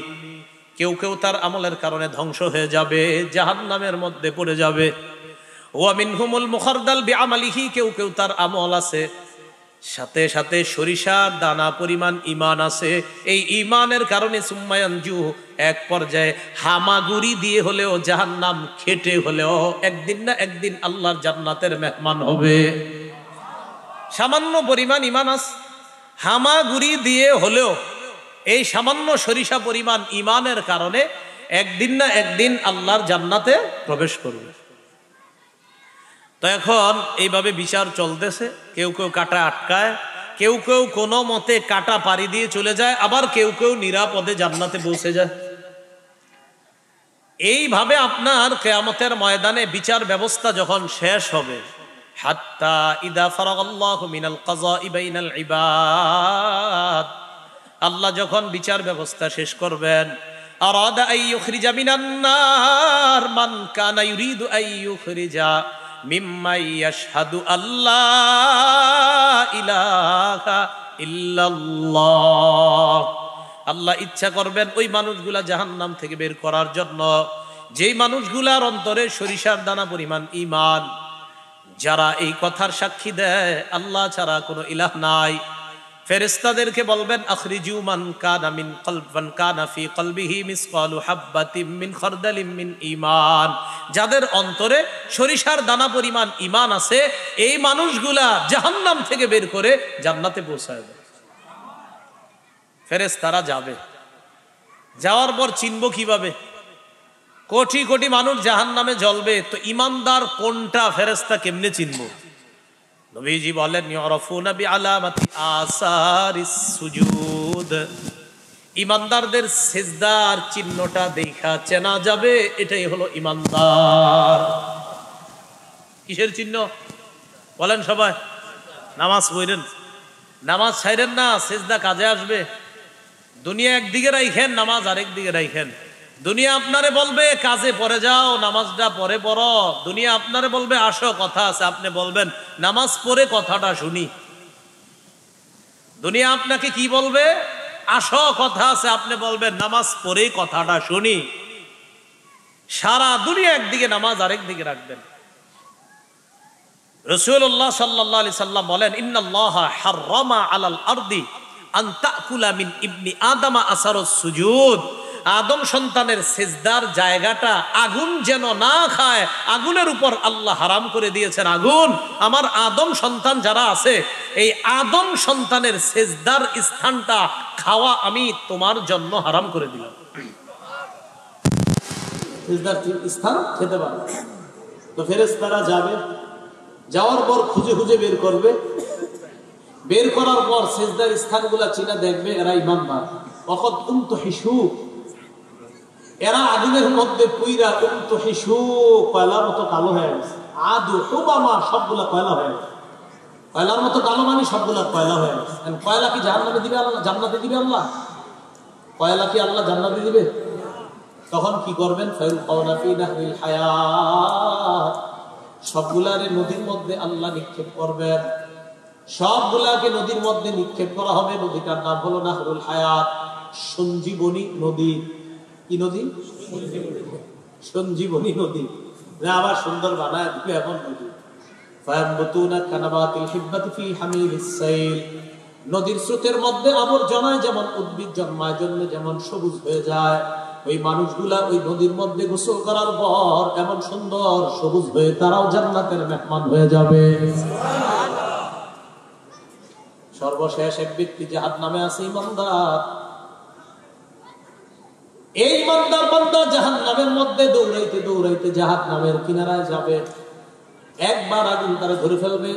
কেউ কেউ তার আমলের কারণে ধ্বংস হয়ে যাবে, জাহান্নামের মধ্যে পড়ে যাবে। ওয়া মিনহুমুল মুখারদাল বিআমালিহি, কেউ কেউ তার আমল আছে, সাথে সাথে সরিষার দানা পরিমাণ ঈমান আছে, এই ঈমানের কারণে সুম্মায়ানজু, এক পর্যায়ে হামাগুড়ি দিয়ে হলেও জাহান্নাম খেটে হলেও একদিন না একদিন আল্লাহর জান্নাতের মেহমান হবে। সামান্য পরিমাণ ঈমান আছে, হামাগুড়ি দিয়ে হলেও এই সামান্য সরিষা পরিমাণ ঈমানের কারণে একদিন না একদিন আল্লাহর জান্নাতে প্রবেশ করবে। তো এখন এইভাবে বিচার চলতেছে, কেউ কেউ কাঁটা আটকায়, কেউ কেউ কোনো মতে কাঁটা পাড়ি দিয়ে চলে যায়, আবার কেউ কেউ নিরাপদে জান্নাতে পৌঁছে যায়। এইভাবে আপনার কিয়ামতের ময়দানে বিচার ব্যবস্থা যখন শেষ হবে, হাত্তা ইদা ফারাগাল্লাহু মিনাল কাযাই বাইনাল ইবাদ, আল্লাহ যখন বিচার ব্যবস্থা শেষ করবেন, আরাদা আইয়ুখরিজা মিনান নার মান কানা ইউরিদু আইয়ুখরিজা মিম্মাই ইয়াশহাদু আল্লাহ ইলাহা ইল্লাল্লাহ, আল্লাহ ইচ্ছা করবেন ওই মানুষগুলা জাহান্নাম থেকে বের করার জন্য, যেই মানুষগুলার অন্তরে সরিষার দানা পরিমাণ ঈমান, যারা এই কথার সাক্ষী দেয় আল্লাহ ছাড়া কোনো ইলাহ নাই। ফেরেশতাদেরকে বলবেন, আখরিজু মান কানা মিন কলবান কানা ফি কলবিহি মিসকালু হাববাতিম মিন খারদালিম মিন ঈমান, যাদের অন্তরে সরিষার দানা পরিমাণ ঈমান আছে, এই মানুষগুলা জাহান্নাম থেকে বের করে জান্নাতে পৌঁছায় দেয়। ফেরেশতারা যাবে, যাওয়ার পর চিনব কিভাবে? কোটি কোটি মানুষ জাহান্নামে জ্বলবে, তো ঈমানদার কোনটা ফেরেশতা কেমনে চিনব? নবীজি বলেন, ইউরাফুনা বিআলামাতি আসারিস সুজুদ, ঈমানদারদের সিজদার চিহ্নটা দেখা চেনা যাবে, এটাই হলো ঈমানদার। কিসের চিহ্ন বলেন সবাই? নামাজ পড়েন, নামাজ ছাইরেন না, সিজদা কাজে আসবে। দুনিয়া একদিকে রাইখেন, নামাজ আরেক দিকে রাইখেন। দুনিয়া আপনারে বলবে কাজে পড়ে যাও, নামাজটা পরে পড়ো। দুনিয়া আপনারে বলবে আসো কথা আছে, আপনি বলবেন নামাজ পড়ে কথাটা শুনি। দুনিয়া আপনাকে কি বলবে? আসো কথা আছে, আপনি বলবেন নামাজ পড়ে কথাটা শুনি। সারা দুনিয়া একদিকে, নামাজ আরেক দিকে রাখবেন। রাসূলুল্লাহ সাল্লাল্লাহু আলাইহি সাল্লাম বলেন, ইন্নাল্লাহা হাররামা আলাল আরদি আন তাকুলা মিন ইবনি আদম আসারুস সুজুদ, আদম সন্তানের সিজদার জায়গাটা আগুন যেন না খায়, আগুনের উপর আল্লাহ হারাম করে দিয়েছেন আগুন। আমার আদম সন্তান যারা আছে, এই আদম সন্তানের সিজদার স্থানটা খাওয়া আমি তোমার জন্য হারাম করে দিলাম। সিজদার স্থান খেতে পারবে। তো ফেরেশতারা যাবে, যাওয়ার পর খুঁজে খুঁজে বের করবে, বের করার পর সিজদার স্থানগুলা চিনা দেখবে এরা ঈমানদার। ওয়াকাদ উমতুহিশু, এরা আগুনের মধ্যে পুইরা উমতুহিশু, কয়লার মতো কালো হয়ে গেছে। আদু হুবামা, সবগুলা কয়লা হয়ে গেছে। কয়লার মতো কালো মানে সবগুলা কয়লা হয়ে গেছে। কয়লা কি জাহান্নামে দিবে আল্লাহ? জান্নাতে দিবে আল্লাহ? কয়লা কি আল্লাহ জান্নাতে দিবে? তখন কি করবেন? ফায়ুলকাউনা ফি নাহরিল হায়াত, সবগুলারে নদীর মধ্যে আল্লাহ নিক্ষেপ করবেন। সবগুলাকে নদীর মধ্যে নিক্ষেপ করা হবে। নদীটার নাম হলো নাহরুল হায়াত, সঞ্জীবনী নদী। কি নদী? সঞ্জীবনী নদী। আবার সুন্দর বানায় দিবে এমন নদী। ফায়ামবুতুনা কানাবাতিল হিব্বাতি ফি হামিলিস সাইল, নদীর স্রোতের মধ্যে আবর্জনায় যেমন উদ্ভিদ জন্মায় জন্য যেমন সবুজ হয়ে যায়, ওই মানুষগুলা ওই নদীর মধ্যে গোসল করার পর এমন সুন্দর সবুজ হয়ে তারাও জান্নাতের মেহমান হয়ে যাবে। সর্বশেষ এক ব্যক্তি জাহান্নামে আছে, ইমানদার। এই ইমানদার বান্দা জাহান্নামের মধ্যে দৌড়াইতে দৌড়াইতে জাহান্নামের কিনারায় যাবে। একবার আগুন তারা ধরে ফেলবে,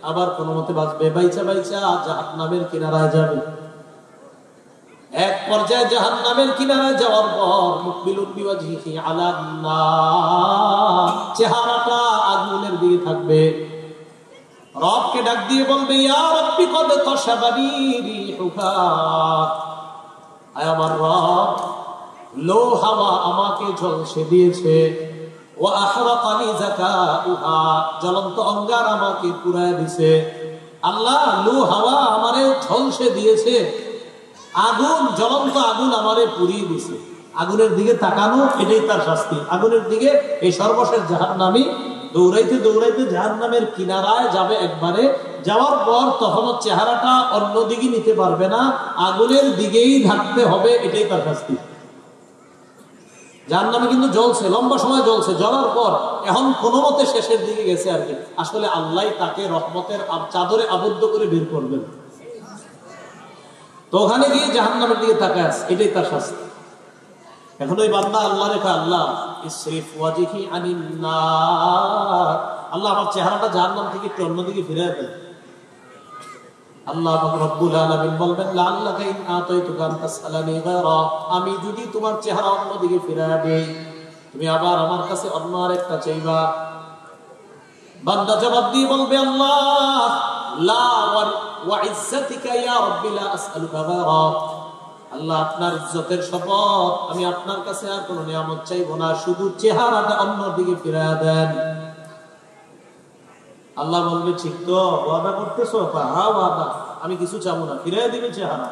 আবার কোনো মতে বাঁচবে, বাইচা বাইচা জাহান্নামের কিনারায় যাবে। এক পর্যায়ে জাহান্নামের কিনারায় যাওয়ার পর মুকবিলুন বিওয়াজহিহি আলান নার, চেহারাটা আগুনের দিকে থাকবে। রবকে ডাক দিয়ে বলবে, ইয়া রাব্বি কদ তাশাবানি রিহুহা, আয় আমার রব, লো হাওয়া আমাকে ঝলসে দিয়েছে। ওয়া আহরাকানি যাকাউহা, জ্বলন্ত অঙ্গার আমাকে পুড়ায় দিয়েছে। আল্লাহ, লো হাওয়া আমারে ঝলসে দিয়েছে, আগুন, জ্বলন্ত আগুন আমারে পুড়িয়ে দিয়েছে। আগুনের দিকে তাকানো, এটাই তার শাস্তি। আগুনের দিকে এই সর্বশেষ জাহান্নামী দৌড়াইতে দৌড়াইতে জাহান্নামের কিনারায় যাবে। একবারে যাওয়ার পর তখন চেহারাটা অন্যদিকে নিতে পারবে না, আগুনের দিকেই থাকতে হবে, এটাই তার শাস্তি। জাহান্নামে কিন্তু জ্বলছে, লম্বা সময় জ্বলছে, জ্বলার পর এখন কোনো মতে শেষের দিকে গেছে আর কি। আসলে আল্লাহ তাকে রহমতের চাদরে আবদ্ধ করে বের করবেন। তো ওখানে গিয়ে জাহান্নামের দিকে তাকায় আছে, এটাই তার শাস্তি। এখন ওই বান্দা আল্লাহ রেখা, আল্লাহ ইসরিফ ওয়াজহি আনিন নার, আল্লাহ আমার চেহারাটা জাহান্নাম থেকে একটু অন্যদিকে ফিরিয়ে দেন। আল্লাহ রাব্বুল আলামিন বলবেন, লাআল্লাকা ইন আতাইতুকা আন তাসআলানি গায়রা, আমি যদি তোমার চেহারা অন্যদিকে ফিরিয়ে দেই, তুমি আবার আমার কাছে অন্য আরেকটা চাইবা। বান্দা জবাব দিয়ে বলবে, আল্লাহ লা ওয়া ইজ্জাতিকা ইয়া রাব্বি লা আসআলুকা গায়রা, আল্লাহ আপনার ইজ্জতের শপথ, আমি আপনার কাছে আর কোনো নিয়ামত চাইবো না, শুধু চেহারাটা অন্যদিকে ফিরিয়ে দেন। আল্লাহ বলবে, ঠিক তো, ওয়াদা করতেছো? হ্যাঁ ওয়াদা, আমি কিছু চাবো না, ফিরিয়ে দিবে চেহারা।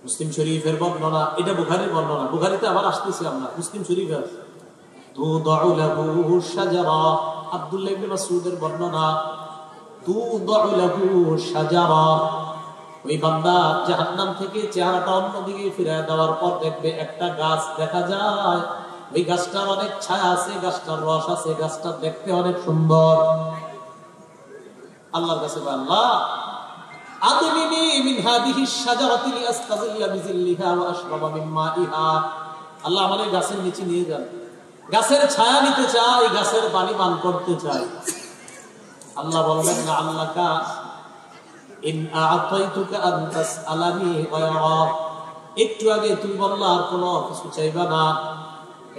মুসলিম শরীফের বর্ণনা, এটা বুখারীর বর্ণনা, বুখারীতে আবার আসতেছি আমরা, মুসলিম শরীফে আছে। তুদাউ লাহু শাজারা, আব্দুল্লাহ ইবনে মাসউদের বর্ণনা, তুদাউ লাহু শাজারা, ওই বান্দা জাহান্নাম থেকে চেহারাটা অন্যদিকে ফিরিয়ে দেওয়ার পর দেখবে একটা গাছ দেখা যায়, ওই গাছটার অনেক ছায়া আছে, গাছটার রস আছে, গাছটা দেখতে অনেক সুন্দর। আল্লাহর কাছে বলে, আল্লাহ আদমিনি মিন হাদিহি শাজারাতি লিআস্তাযিল্লা বিযিল্লিহা ওয়া আশরাবা মিন মাইহা, আল্লাহ আমারে গাছের নিচে নিয়ে যান, গাছের ছায়া নিতে চাই, গাছের পানি পান করতে চাই। আল্লাহ বলবেন, না আল্লাহকা ইন আ'তাইতুকা আন তাসআলানি গায়রা, একটু আগে তুমি বললা আর কোনো কিছু চাইবা না,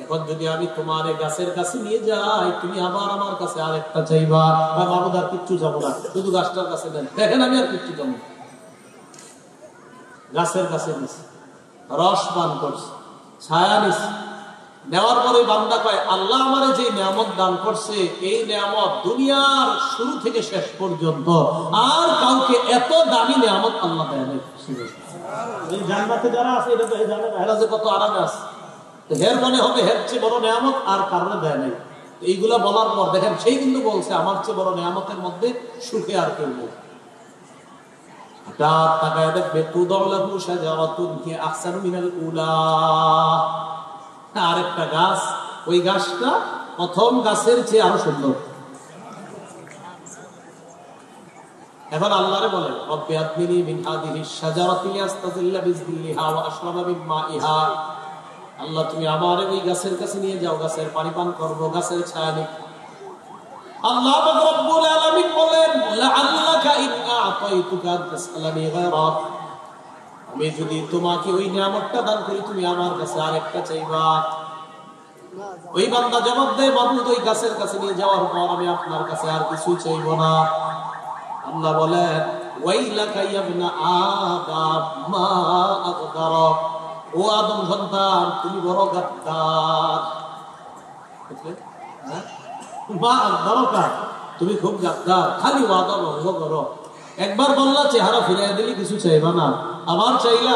এখন যদি আমি তোমার গাছের কাছে নিয়ে যাই, তুমি আবার আমার কাছে আরেকটা চাইবা। মাহমুদ আর কিচ্ছু যাবো না, শুধু গাছটার কাছে দেন, দেখেন আমি আর কিচ্ছু যাবো। গাছের কাছে নিস, রস পান করছে, ছায়া নিস, নেওয়ার পরে বান্দা কয়, আল্লাহ আমারে যে নিয়ামত দান করছে, এই নিয়ামত দুনিয়ার শুরু থেকে শেষ পর্যন্ত আর কাউকে এত দামি নিয়ামত আল্লাহ দেয় নাই। জান্নাতে যারা আছে এটা তো জানে না, এরা যে কত আরামে আছে, হের মনে হবে হের চেয়ে বড় নিয়ামত আর কারণে দেয় নাই। এইগুলা বলার পর দেখেন, সেই কিন্তু বলছে আমার চেয়ে বড় নিয়ামতের মধ্যে সুখে আর কেউ নেই। হঠাৎ তাকায় দেখবে, তুদাউ লাহু শাজারাতুন হিয়া আহসানু মিনাল উলা, আরেকটা গাছ, ওই গাছটা প্রথম গাছের চেয়ে আরো সুন্দর। এখন আল্লাহরে বলে, রব্বি আতমিনি মিন হাদিহি শাজারাতি লিআস্তাযিল্লা বিযিল্লিহা ওয়া আশরাবা মিন মাইহা, আল্লাহ তুমি আমার ওই গাছের কাছে নিয়ে যাও, গাছের পানি পান করবো, গাছের ছায়া নিব। আল্লাহ রাব্বুল আলামিন বলেন, লাআল্লাকা ইন আ'তাইতুকা আন তাসআলানি গায়রা, আমি যদি তোমাকে ওই নিয়ামতটা দান করি, তুমি আমার কাছে আরেকটা চাইবা। ওই বান্দা জবাব দেয়, মাবুদ ওই গাছের কাছে নিয়ে যাওয়ার পর আমি আপনার কাছে আর কিছু চাইবো না। আল্লাহ বলেন, ওয়াইলাকা ইয়া ইবনা আদম মা আগদারা, ও আদম সন্তান তুমি বড় গাদ্দার। মা আগদারকা, তুমি খুব গাদ্দার, খালি ওয়াদা ভঙ্গ করো। একবার বললা চেহারা ফিরিয়ে দিলি, কিছু চাইবা না, আবার চাইলা,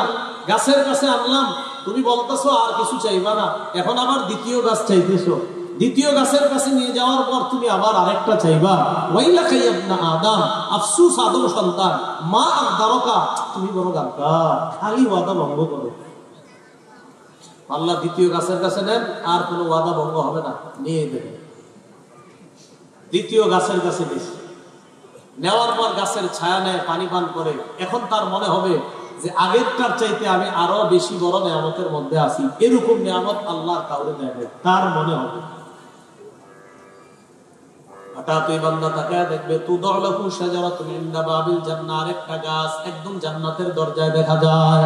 গাছের কাছে আনলাম, তুমি বলতেছো আর কিছু চাইবা না, এখন আবার দ্বিতীয় গাছ চাইতেছো। দ্বিতীয় গাছের কাছে নিয়ে যাওয়ার পর তুমি আবার আরেকটা চাইবা, ওয়াইলাকা ইয়া ইবনা আদম, আফসুস আদম সন্তান, মা আকদারকা, তুমি বড় গাদ্দার, খালি ওয়াদা ভঙ্গ করো। আল্লাহ দ্বিতীয় গাছের কাছে নেন, আর কোনো ওয়াদা ভঙ্গ হবে না, নিয়ে দেবেন। দ্বিতীয় গাছের কাছে নেওয়ার পর গাছের ছায়া নেয়, পানি পান করে। এখন তার মনে হবে যে আগেরটার চাইতে আমি আরো বেশি বড় নিয়ামতের মধ্যে আছি, এরকম নিয়ামত আল্লাহ কাউরে দেবে, তার মনে হবে। হঠাৎ ওই বান্দা তাকায় দেখবে তুদলাহু শাজারাতুন ইনদা বাবিল জান্নাহ, আরেকটা গাছ একদম জান্নাতের দরজায় দেখা যায়।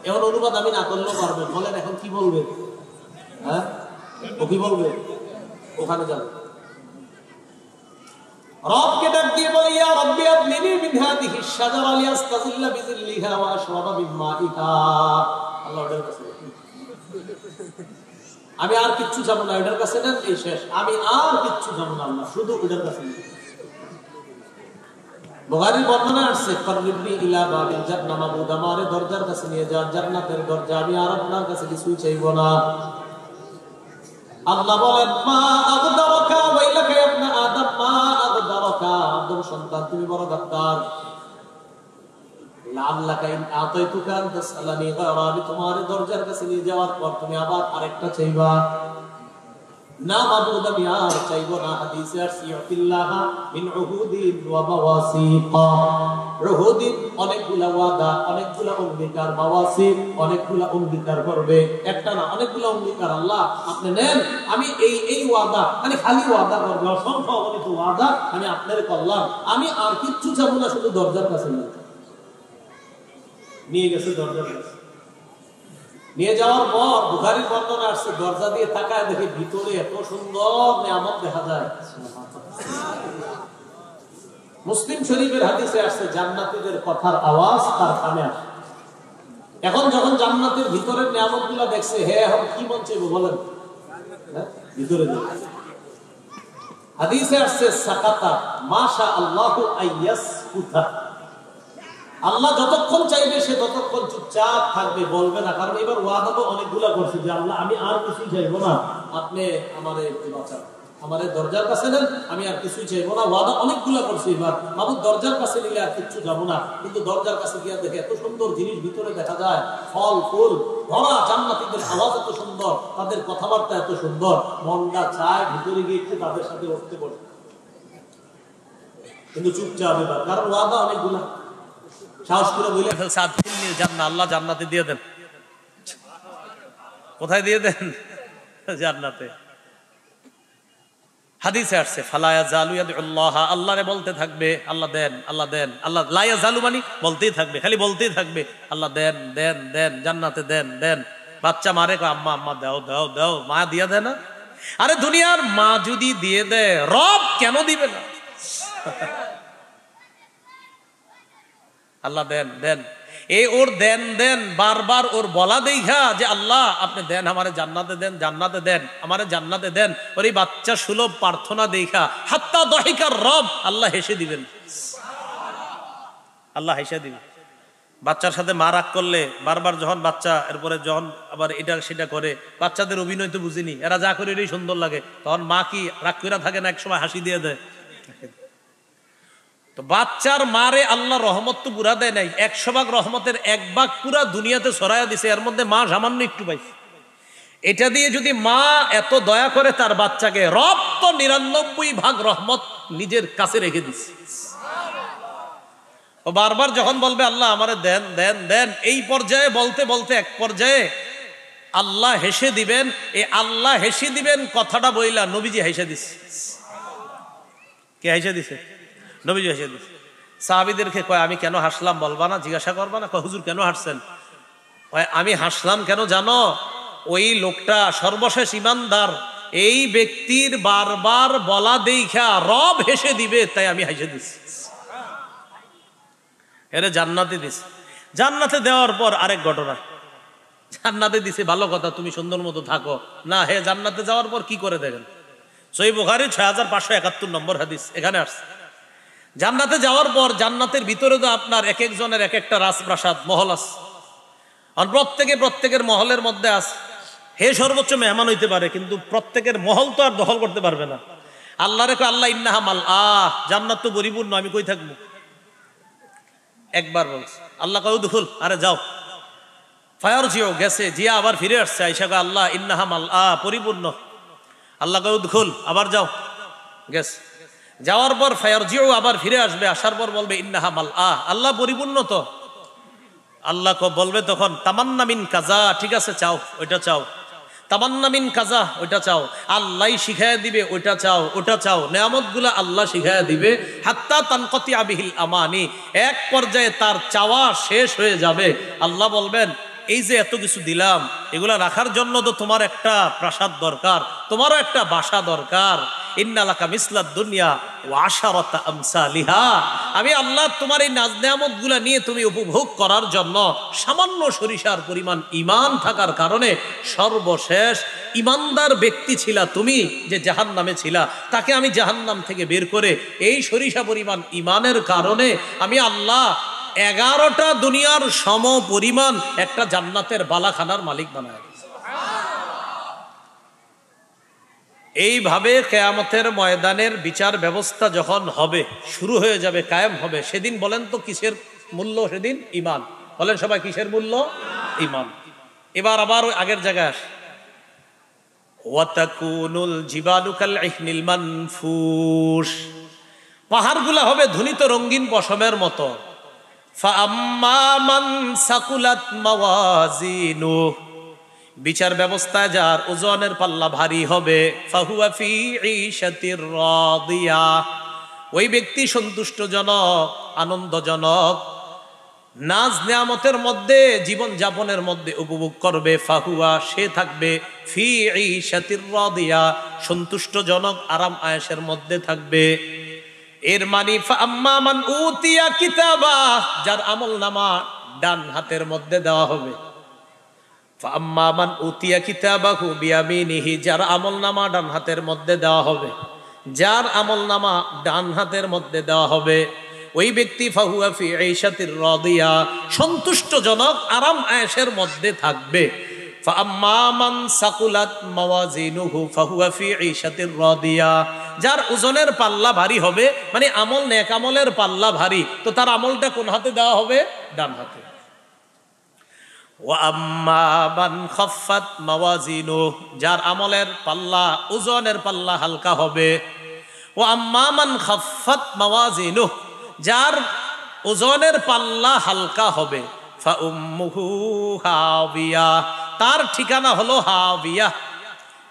এমন অনুবাদ আমি না করলেও পারবেন, বলেন এখন কি বলবে? হ্যাঁ, ও কি বলবে? ওখানে যাবে, রবকে ডাক দিয়ে বলে, ইয়া রাব্বি আবলিনি মিন হাযিহিশ শাজারা লিয়াস্তাযিল্লা বিযিল্লিহা ওয়া আশরাবা মিন মাইহা। আল্লাহ ওটার কাছে, আমি আর কিচ্ছু যাবো না, ওটার কাছে নেন, এই শেষ, আমি আর কিচ্ছু যাবো না, আল্লাহ শুধু ওটার কাছে। বুখারীর বর্ণনা আসছে, ফাররিবনি ইলা বাবিল জান্নাহ, মাবুদ আমারে দরজার কাছে নিয়ে যান, জান্নাতের দরজা, আমি আর আপনার কাছে কিছুই চাইবো না। আল্লাহ বলেন, মা আগদারাকা ওয়াইলাকা ইয়া ইবনা আদম, মা আগদারাকা, আদম সন্তান তুমি বড় গাদ্দার। লাআল্লাকা ইন আতাইতুকা আন তাসআলানি গায়রা, আমি তোমার দরজার কাছে নিয়ে যাওয়ার পর তুমি আবার আরেকটা চাইবা। না মাবুদ, আমি আর চাইবো না। হাদিসে আসছে, ইউতিল্লাহা মিন উহুদিন ওয়া মাওয়াসিক, উহুদিন অনেকগুলা ওয়াদা, অনেকগুলা অঙ্গীকার, মাওয়াসিক অনেকগুলা অঙ্গীকার করবে, একটা না অনেকগুলা অঙ্গীকার। আল্লাহ আপনি নেন, আমি এই ওয়াদা, মানে খালি ওয়াদা করবে, অসংখ্য অগণিত ওয়াদা আমি আপনার করলাম, আমি আর কিচ্ছু চাবো না, শুধু দরজার কাছে নিয়ে গেছে। দরজার কাছে নিয়ে যাওয়ার পর বুখারীর বর্ণনা আসছে, দরজা দিয়ে তাকায় দেখে ভিতরে এত সুন্দর নিয়ামত দেখা যায়। মুসলিম শরীফের হাদিসে আসছে, জান্নাতীদের কথার আওয়াজ তার কানে আসে। এখন যখন জান্নাতের ভিতরের নিয়ামতগুলো দেখছে, হে এখন কি মন চাইবো বলেন? ভিতরে হাদিসে আসছে, সাকাতা মাশা আল্লাহু আইয়াসকুতা, আল্লাহ যতক্ষণ চাইবে সে ততক্ষণ চুপচাপ থাকবে, বলবে না। কারণ এবার ওয়াদা তো অনেকগুলা করছে যে আল্লাহ আমি আর কিছুই চাইবো না, আপনি আমারে একটু বাঁচান, আমারে দরজার কাছে নেন, আমি আর কিছুই চাইবো না। ওয়াদা অনেকগুলা করছে, এবার মাবুদ দরজার কাছে নিলে আর কিচ্ছু যাবো না। কিন্তু দরজার কাছে গিয়ে দেখে এত সুন্দর জিনিস ভিতরে দেখা যায়, ফল ফুল ভরা, জান্নাতীদের আওয়াজ এত সুন্দর, তাদের কথাবার্তা এত সুন্দর, মনটা চায় ভিতরে গিয়ে একটু তাদের সাথে উঠতে বসে, কিন্তু চুপচাপ এবার, কারণ ওয়াদা অনেকগুলা। সাহস করে বলে ফেলছে, আল্লাহ জান্নাতে দিয়ে দেন। কোথায় দিয়ে দেন? জান্নাতে। হাদিসে আসছে, ফালা ইয়াজালু ইয়াদুল্লাহ, আল্লাহরে বলতে থাকবে, আল্লাহ দেন, আল্লাহ দেন, আল্লাহ লা ইয়াজালু মানে বলতেই থাকবে, খালি বলতেই থাকবে, আল্লাহ দেন দেন দেন, জান্নাতে দেন দেন। বাচ্চা মারে, আম্মা আম্মা দাও দাও দাও, মা দিয়া দেয় না? আরে দুনিয়ার মা যদি দিয়ে দেয়, রব কেন দিবে না? আল্লাহ দেন দেন, এই ওর দেন দেন বারবার ওর বলা দেখা যে আল্লাহ আপনি দেন, আমারে জান্নাতে দেন, জান্নাতে দেন, আমারে জান্নাতে দেন, ওর এই বাচ্চা সুলভ প্রার্থনা দেখা হাত্তা দহিকার রব, আল্লাহ হেসে দিবেন, আল্লাহ হেসে দিবেন। বাচ্চার সাথে মা রাগ করলে বারবার যখন বাচ্চা এরপরে যখন আবার এটা সেটা করে, বাচ্চাদের অভিনয় তো বুঝিনি, এরা যা করে এটাই সুন্দর লাগে, তখন মা কি রাগ করে থাকে না, একসময় হাসি দিয়ে দেয়। তো বাচ্চার মারে আল্লাহ রহমত তো পুরা দেয় নাই, 100 ভাগ রহমতের 1 ভাগ পুরা দুনিয়াতে ছড়াইয়া দিছে, এর মধ্যে মা সামান্য একটু পাইছে। এটা দিয়ে যদি মা এত দয়া করে তার বাচ্চাকে, রব তো 99 ভাগ রহমত নিজের কাছে রেখে দিছে। ও বারবার যখন বলবে আল্লাহ আমারে দেন দেন দেন, এই পর্যায়ে বলতে বলতে এক পর্যায়ে আল্লাহ হেসে দিবেন। এই আল্লাহ হেসে দিবেন কথাটা বইলা নবীজি হেসে দিছে। কে হেসে দিছে? নবীজি হেসে দিছে। সাহাবীদেরকে কয় আমি কেন হাসলাম বলবা না, জিজ্ঞাসা করবা না? কয় হুজুর কেন হাসছেন? আমি হাসলাম কেন জানো? ওই লোকটা সর্বশেষ ইমানদার, এই ব্যক্তির বারবার বলা দেখা রব হেসে দিবে, তাই আমি হেসে দিছি। এরে জান্নাতে দিছে। জান্নাতে দেওয়ার পর আরেক ঘটনা, জান্নাতে দিছে ভালো কথা, তুমি সুন্দর মতো থাকো না, হে জান্নাতে যাওয়ার পর কি করে দেখেন, সহিহ বুখারী 6571 নম্বর হাদিস, এখানে আসছে জান্নাতে যাওয়ার পর জান্নাতের ভিতরে তো আপনার এক একজনের এক একটা রাজপ্রাসাদ মহল আছে, আর প্রত্যেকের মহলের মধ্যে আছে হে সর্বোচ্চ মেহমান হইতে পারে, কিন্তু প্রত্যেকের মহল তো আর দখল করতে পারবে না। আল্লাহ রেখো আল্লাহ ইন্নাহা মাল জান্নাত তো পরিপূর্ণ, আমি কই থাকবো? একবার বলছে আল্লাহ কয় উদখুল, আরে যাও। ফায়ার জিও গেছে, জিয়া আবার ফিরে আসছে, আইসা কয় আল্লাহ ইন্নাহা মাল পরিপূর্ণ। আল্লাহ কয় উদখুল, আবার যাও। গেছে, যাওয়ার পর ফায়ার জিও আবার ফিরে আসবে, আসার পর বলবে ইন্নাহা মাল আল্লাহ পরিপূর্ণ তো। আল্লাহ বলবে তখন তামান্না মিন কাজা, ঠিক আছে চাও, ওইটা চাও। তামান্না মিন কাজা, ওইটা চাও। আল্লাহ শিখাইয়া দিবে, ওইটা চাও, ওটা চাও। নেয়ামত গুলা আল্লাহ শিখাইয়া দিবে। হাত্তা তানকতি আবিহিল আমানি, এক পর্যায়ে তার চাওয়া শেষ হয়ে যাবে। আল্লাহ বলবেন এই যে এত কিছু দিলাম, এগুলা রাখার জন্য তো তোমার একটা প্রাসাদ দরকার, তোমারও একটা বাসা দরকার। ইন্নালাকা মিসলাদ দুনিয়া ওয়া আশারাতা আমসালিহা, আমি আল্লাহ তোমার এই নাজ নেয়ামত গুলা নিয়ে তুমি উপভোগ করার জন্য সামান্য সরিষার পরিমাণ ঈমান থাকার কারণে সর্বশেষ ঈমানদার ব্যক্তি ছিলা তুমি, যে জাহান্নামে ছিলা, তাকে আমি জাহান্নাম থেকে বের করে এই সরিষা পরিমাণ ঈমানের কারণে আমি আল্লাহ 11টা দুনিয়ার সম পরিমাণ একটা জান্নাতের বালাখানার মালিক বানায়। এইভাবে কিয়ামতের ময়দানের বিচার ব্যবস্থা যখন হবে, শুরু হয়ে যাবে, কায়েম হবে, সেদিন বলেন তো কিসের মূল্য? সেদিন ঈমান। বলেন সবাই কিসের মূল্য? ঈমান। এবার আবার আগের জায়গায় আসে, ওয়াতাকুনুল জিবালু কাল ইহনিল মানফুশ, পাহাড়গুলা হবে ধ্বনিত রঙিন পশমের মতো। ফাআম্মা মান সাকুলাত মাওয়াজিনুহু, বিচার ব্যবস্থা যার ওজনের পাল্লা ভারী হবে, ফাহুয়া ফি ঈশাতির রাদিয়া, ওই ব্যক্তি সন্তুষ্টজনক, আনন্দজনক নাজ নেয়ামতের মধ্যে, জীবন যাপনের মধ্যে উপভোগ করবে। ফাহুয়া, সে থাকবে, ফি ঈশাতির রাদিয়া, সন্তুষ্টজনক আরাম আয়েশের মধ্যে থাকবে। এর মানে ফাআম্মা মান উতিয়া কিতাবা, যার আমলনামা ডান হাতের মধ্যে দেওয়া হবে। ফাআম্মা মান উতিয়া কিতাবাহু বিয়ামিনিহি, যার আমলনামা ডান হাতের মধ্যে দেওয়া হবে, যার আমলনামা ডান হাতের মধ্যে দেওয়া হবে, ওই ব্যক্তি ফাহুয়া ফি ঈশাতির রাদিয়া, সন্তুষ্টজনক আরাম আয়েশের মধ্যে থাকবে। ফাআম্মা মান সাকুলাত মাওয়াজিনুহু ফাহুয়া ফি ঈশাতির রাদিয়া, যার ওজনের পাল্লা ভারী হবে, মানে আমল নেক আমলের পাল্লা ভারী, তো তার আমলটা কোন হাতে দেওয়া হবে? ডান হাতে। ওয়া আম্মা মান খাফফাত মাওয়াজিনুহু, যার আমলের পাল্লা, ওজনের পাল্লা হালকা হবে। ওয়া আম্মা মান খাফফাত মাওয়াজিনুহু, যার ওজনের পাল্লা হালকা হবে, ফা উম্মুহু হাবিয়া, তার ঠিকানা হলো হাবিয়া।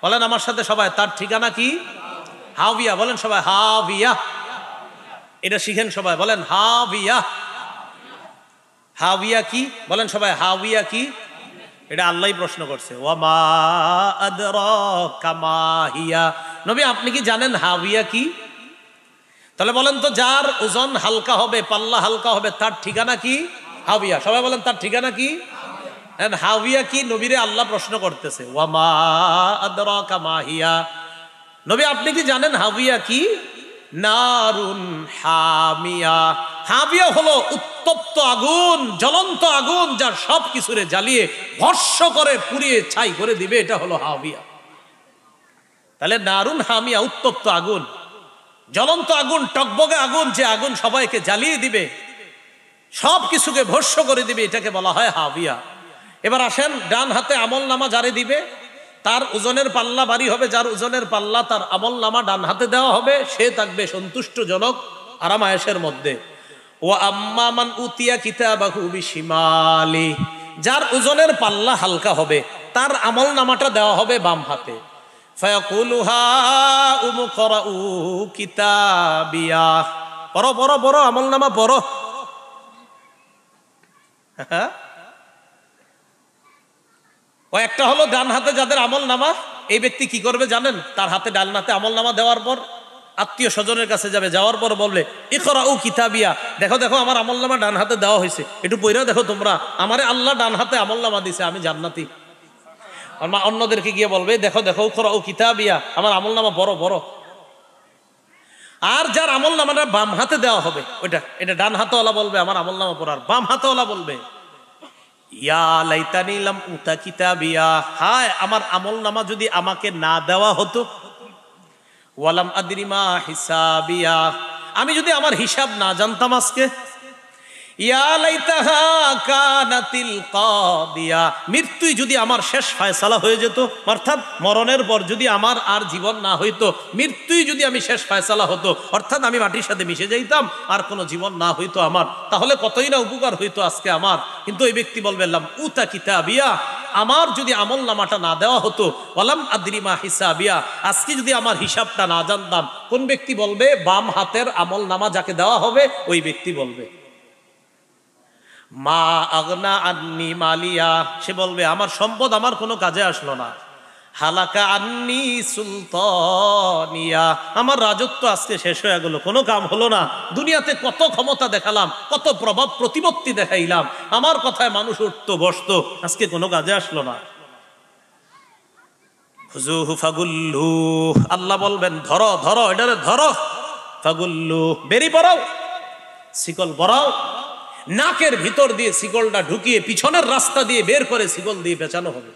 বলেন আমার সাথে সবাই, তার ঠিকানা কি? হাবিয়া। বলেন সবাই হাবিয়া, এটা শিখেন সবাই, বলেন হাবিয়া। হাবিয়া কি? বলেন সবাই হাবিয়া কি? এটা আল্লাহই প্রশ্ন করছে। ওয়ামা আদরাকা মা হিয়া, নবী আপনি কি জানেন হাবিয়া কি? তাহলে বলেন তো, যার ওজন হালকা হবে, পাল্লা হালকা হবে, তার ঠিকানা কি? হাবিয়া। সবাই বলেন তার ঠিকানা কি? হাবিয়া কি? নবীরে আল্লাহ প্রশ্ন করতেছে। ওয়ামা আদরাকা মা হিয়া, নবী আপনি কি জানেন হাবিয়া কি? নারুন হামিয়া, হাবিয়া হলো উত্তপ্ত আগুন, জ্বলন্ত আগুন, যার সব কিছুরে জ্বালিয়ে ভস্ম করে পুড়িয়ে ছাই করে দিবে, এটা হলো হাবিয়া। তাহলে নারুন হামিয়া, উত্তপ্ত আগুন, জ্বলন্ত আগুন, টকবগে আগুন, যে আগুন সবাইকে জ্বালিয়ে দিবে, সব কিছুকে ভস্ম করে দিবে, এটাকে বলা হয় হাবিয়া। এবার আসেন, ডান হাতে আমল নামা যারে দিবে, তার ওজনের পাল্লা ভারী হবে, যার ওজনের পাল্লা, তার আমল নামা ডান হাতে দেওয়া হবে, সে থাকবে সন্তুষ্টজনক আরাম আয়েশের মধ্যে। ওয়া আম্মা মান উতিয়া কিতাবাহু বিশিমালি, যার ওজনের পাল্লা হালকা হবে, তার আমল নামাটা দেওয়া হবে বাম হাতে। ফায়াকুলু হাউম করাউ কিতাবিয়া, পড়ো পড়ো পড়ো, আমল নামা পড়ো। একটা হলো ডান হাতে যাদের আমল নামা, এই ব্যক্তি কি করবে জানেন? তার হাতে ডান হাতে আমল নামা দেওয়ার পর আত্মীয় স্বজনের কাছে যাবে, যাওয়ার পর বলবে ইকরাউ কিতাবিয়া, দেখো দেখো আমার আমল নামা ডান হাতে দেওয়া হয়েছে, একটু পইরা দেখো তোমরা, আমারে আল্লাহ ডান হাতে আমল নামা দিছে, আমি জান্নাতি। অন্যদেরকে গিয়ে বলবে দেখো দেখো ইকরাউ কিতাবিয়া, আমার আমল নামা বড় বড়। আর যার আমল নামাটা বাম হাতে দেওয়া হবে, ওইটা, এটা ডান হাতওয়ালা বলবে আমার আমল নামা পড়ার, বাম হাতওয়ালা বলবে ইয়া লাইতানি লাম উতা কিতাবিয়া, হায় আমার আমল নামা যদি আমাকে না দেওয়া হতো। ওয়ালাম আদরি মা হিসাবিয়া, আমি যদি আমার হিসাব না জানতাম আজকে। ইয়া লাইতাহা কানাতিল কাদিয়া, মৃত্যুই যদি আমার শেষ ফয়সালা হয়ে যেত, অর্থাৎ মরণের পর যদি আমার আর জীবন না হইতো, মৃত্যুই যদি আমি শেষ ফয়সালা হতো, অর্থাৎ আমি মাটির সাথে মিশে যাইতাম, আর কোনো জীবন না হইতো আমার, তাহলে কতই না উপকার হইতো আজকে আমার। কিন্তু এই ব্যক্তি বলবে লাম উতা কিতাবিয়া, আমার যদি আমল নামাটা না দেওয়া হতো, ওয়ালাম আদরি মা হিসাবিয়া, আজকে যদি আমার হিসাবটা না জানতাম। কোন ব্যক্তি বলবে? বাম হাতের আমল নামা যাকে দেওয়া হবে ওই ব্যক্তি বলবে। মা আগনা আন্নি মালিয়া, সে বলবে আমার সম্পদ আমার কোনো কাজে আসলো না। হালাকা আন্নি সুলতানিয়া, আমার রাজত্ব আজকে শেষ হয়ে গেল, কোনো কাম হলো না। দুনিয়াতে কত ক্ষমতা দেখালাম, কত প্রভাব প্রতিপত্তি দেখাইলাম, আমার কথায় মানুষ উঠতো বসতো, আজকে কোনো কাজে আসলো না। হুজুহু ফাগুল্লু, আল্লাহ বলবেন ধরো ধরো, এটারে ধরো। ফাগুল্লু, বেরি পড়াও, শিকল পরাও। নাকের ভিতর দিয়ে শিকলটা ঢুকিয়ে পিছনের রাস্তা দিয়ে বের করে শিকল দিয়ে পেঁচানো হবে।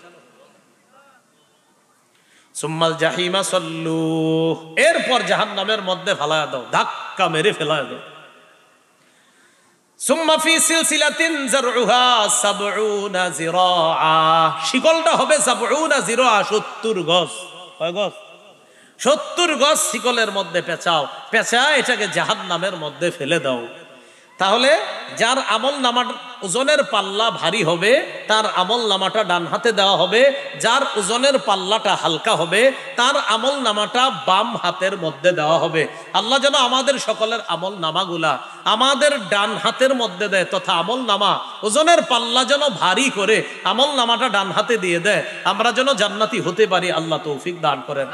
সুম্মাল জাহিমা সল্লু, এরপর জাহান্নামের মধ্যে ফেলায়া দাও, ধাক্কা মেরে ফেলায়া দাও। সুম্মা ফি সিলসিলাতিন যারউহা ৭০ যিরাআ, শিকলটা হবে ৭০ যিরাআ, ৭০ গজ। কয় গজ? ৭০ গজ শিকলের মধ্যে পেঁচাও, পেঁচায় এটাকে জাহান্নামের মধ্যে ফেলে দাও। তাহলে যার আমল নামার ওজনের পাল্লা ভারী হবে তার আমল নামাটা ডান হাতে দেওয়া হবে, যার ওজনের পাল্লাটা হালকা হবে তার আমল নামাটা বাম হাতের মধ্যে দেওয়া হবে। আল্লাহ যেন আমাদের সকলের আমল নামাগুলা আমাদের ডান হাতের মধ্যে দেয়, তথা আমল নামা ওজনের পাল্লা যেন ভারী করে আমল নামাটা ডান হাতে দিয়ে দেয়, আমরা যেন জান্নাতি হতে পারি। আল্লাহ তৌফিক দান করেন।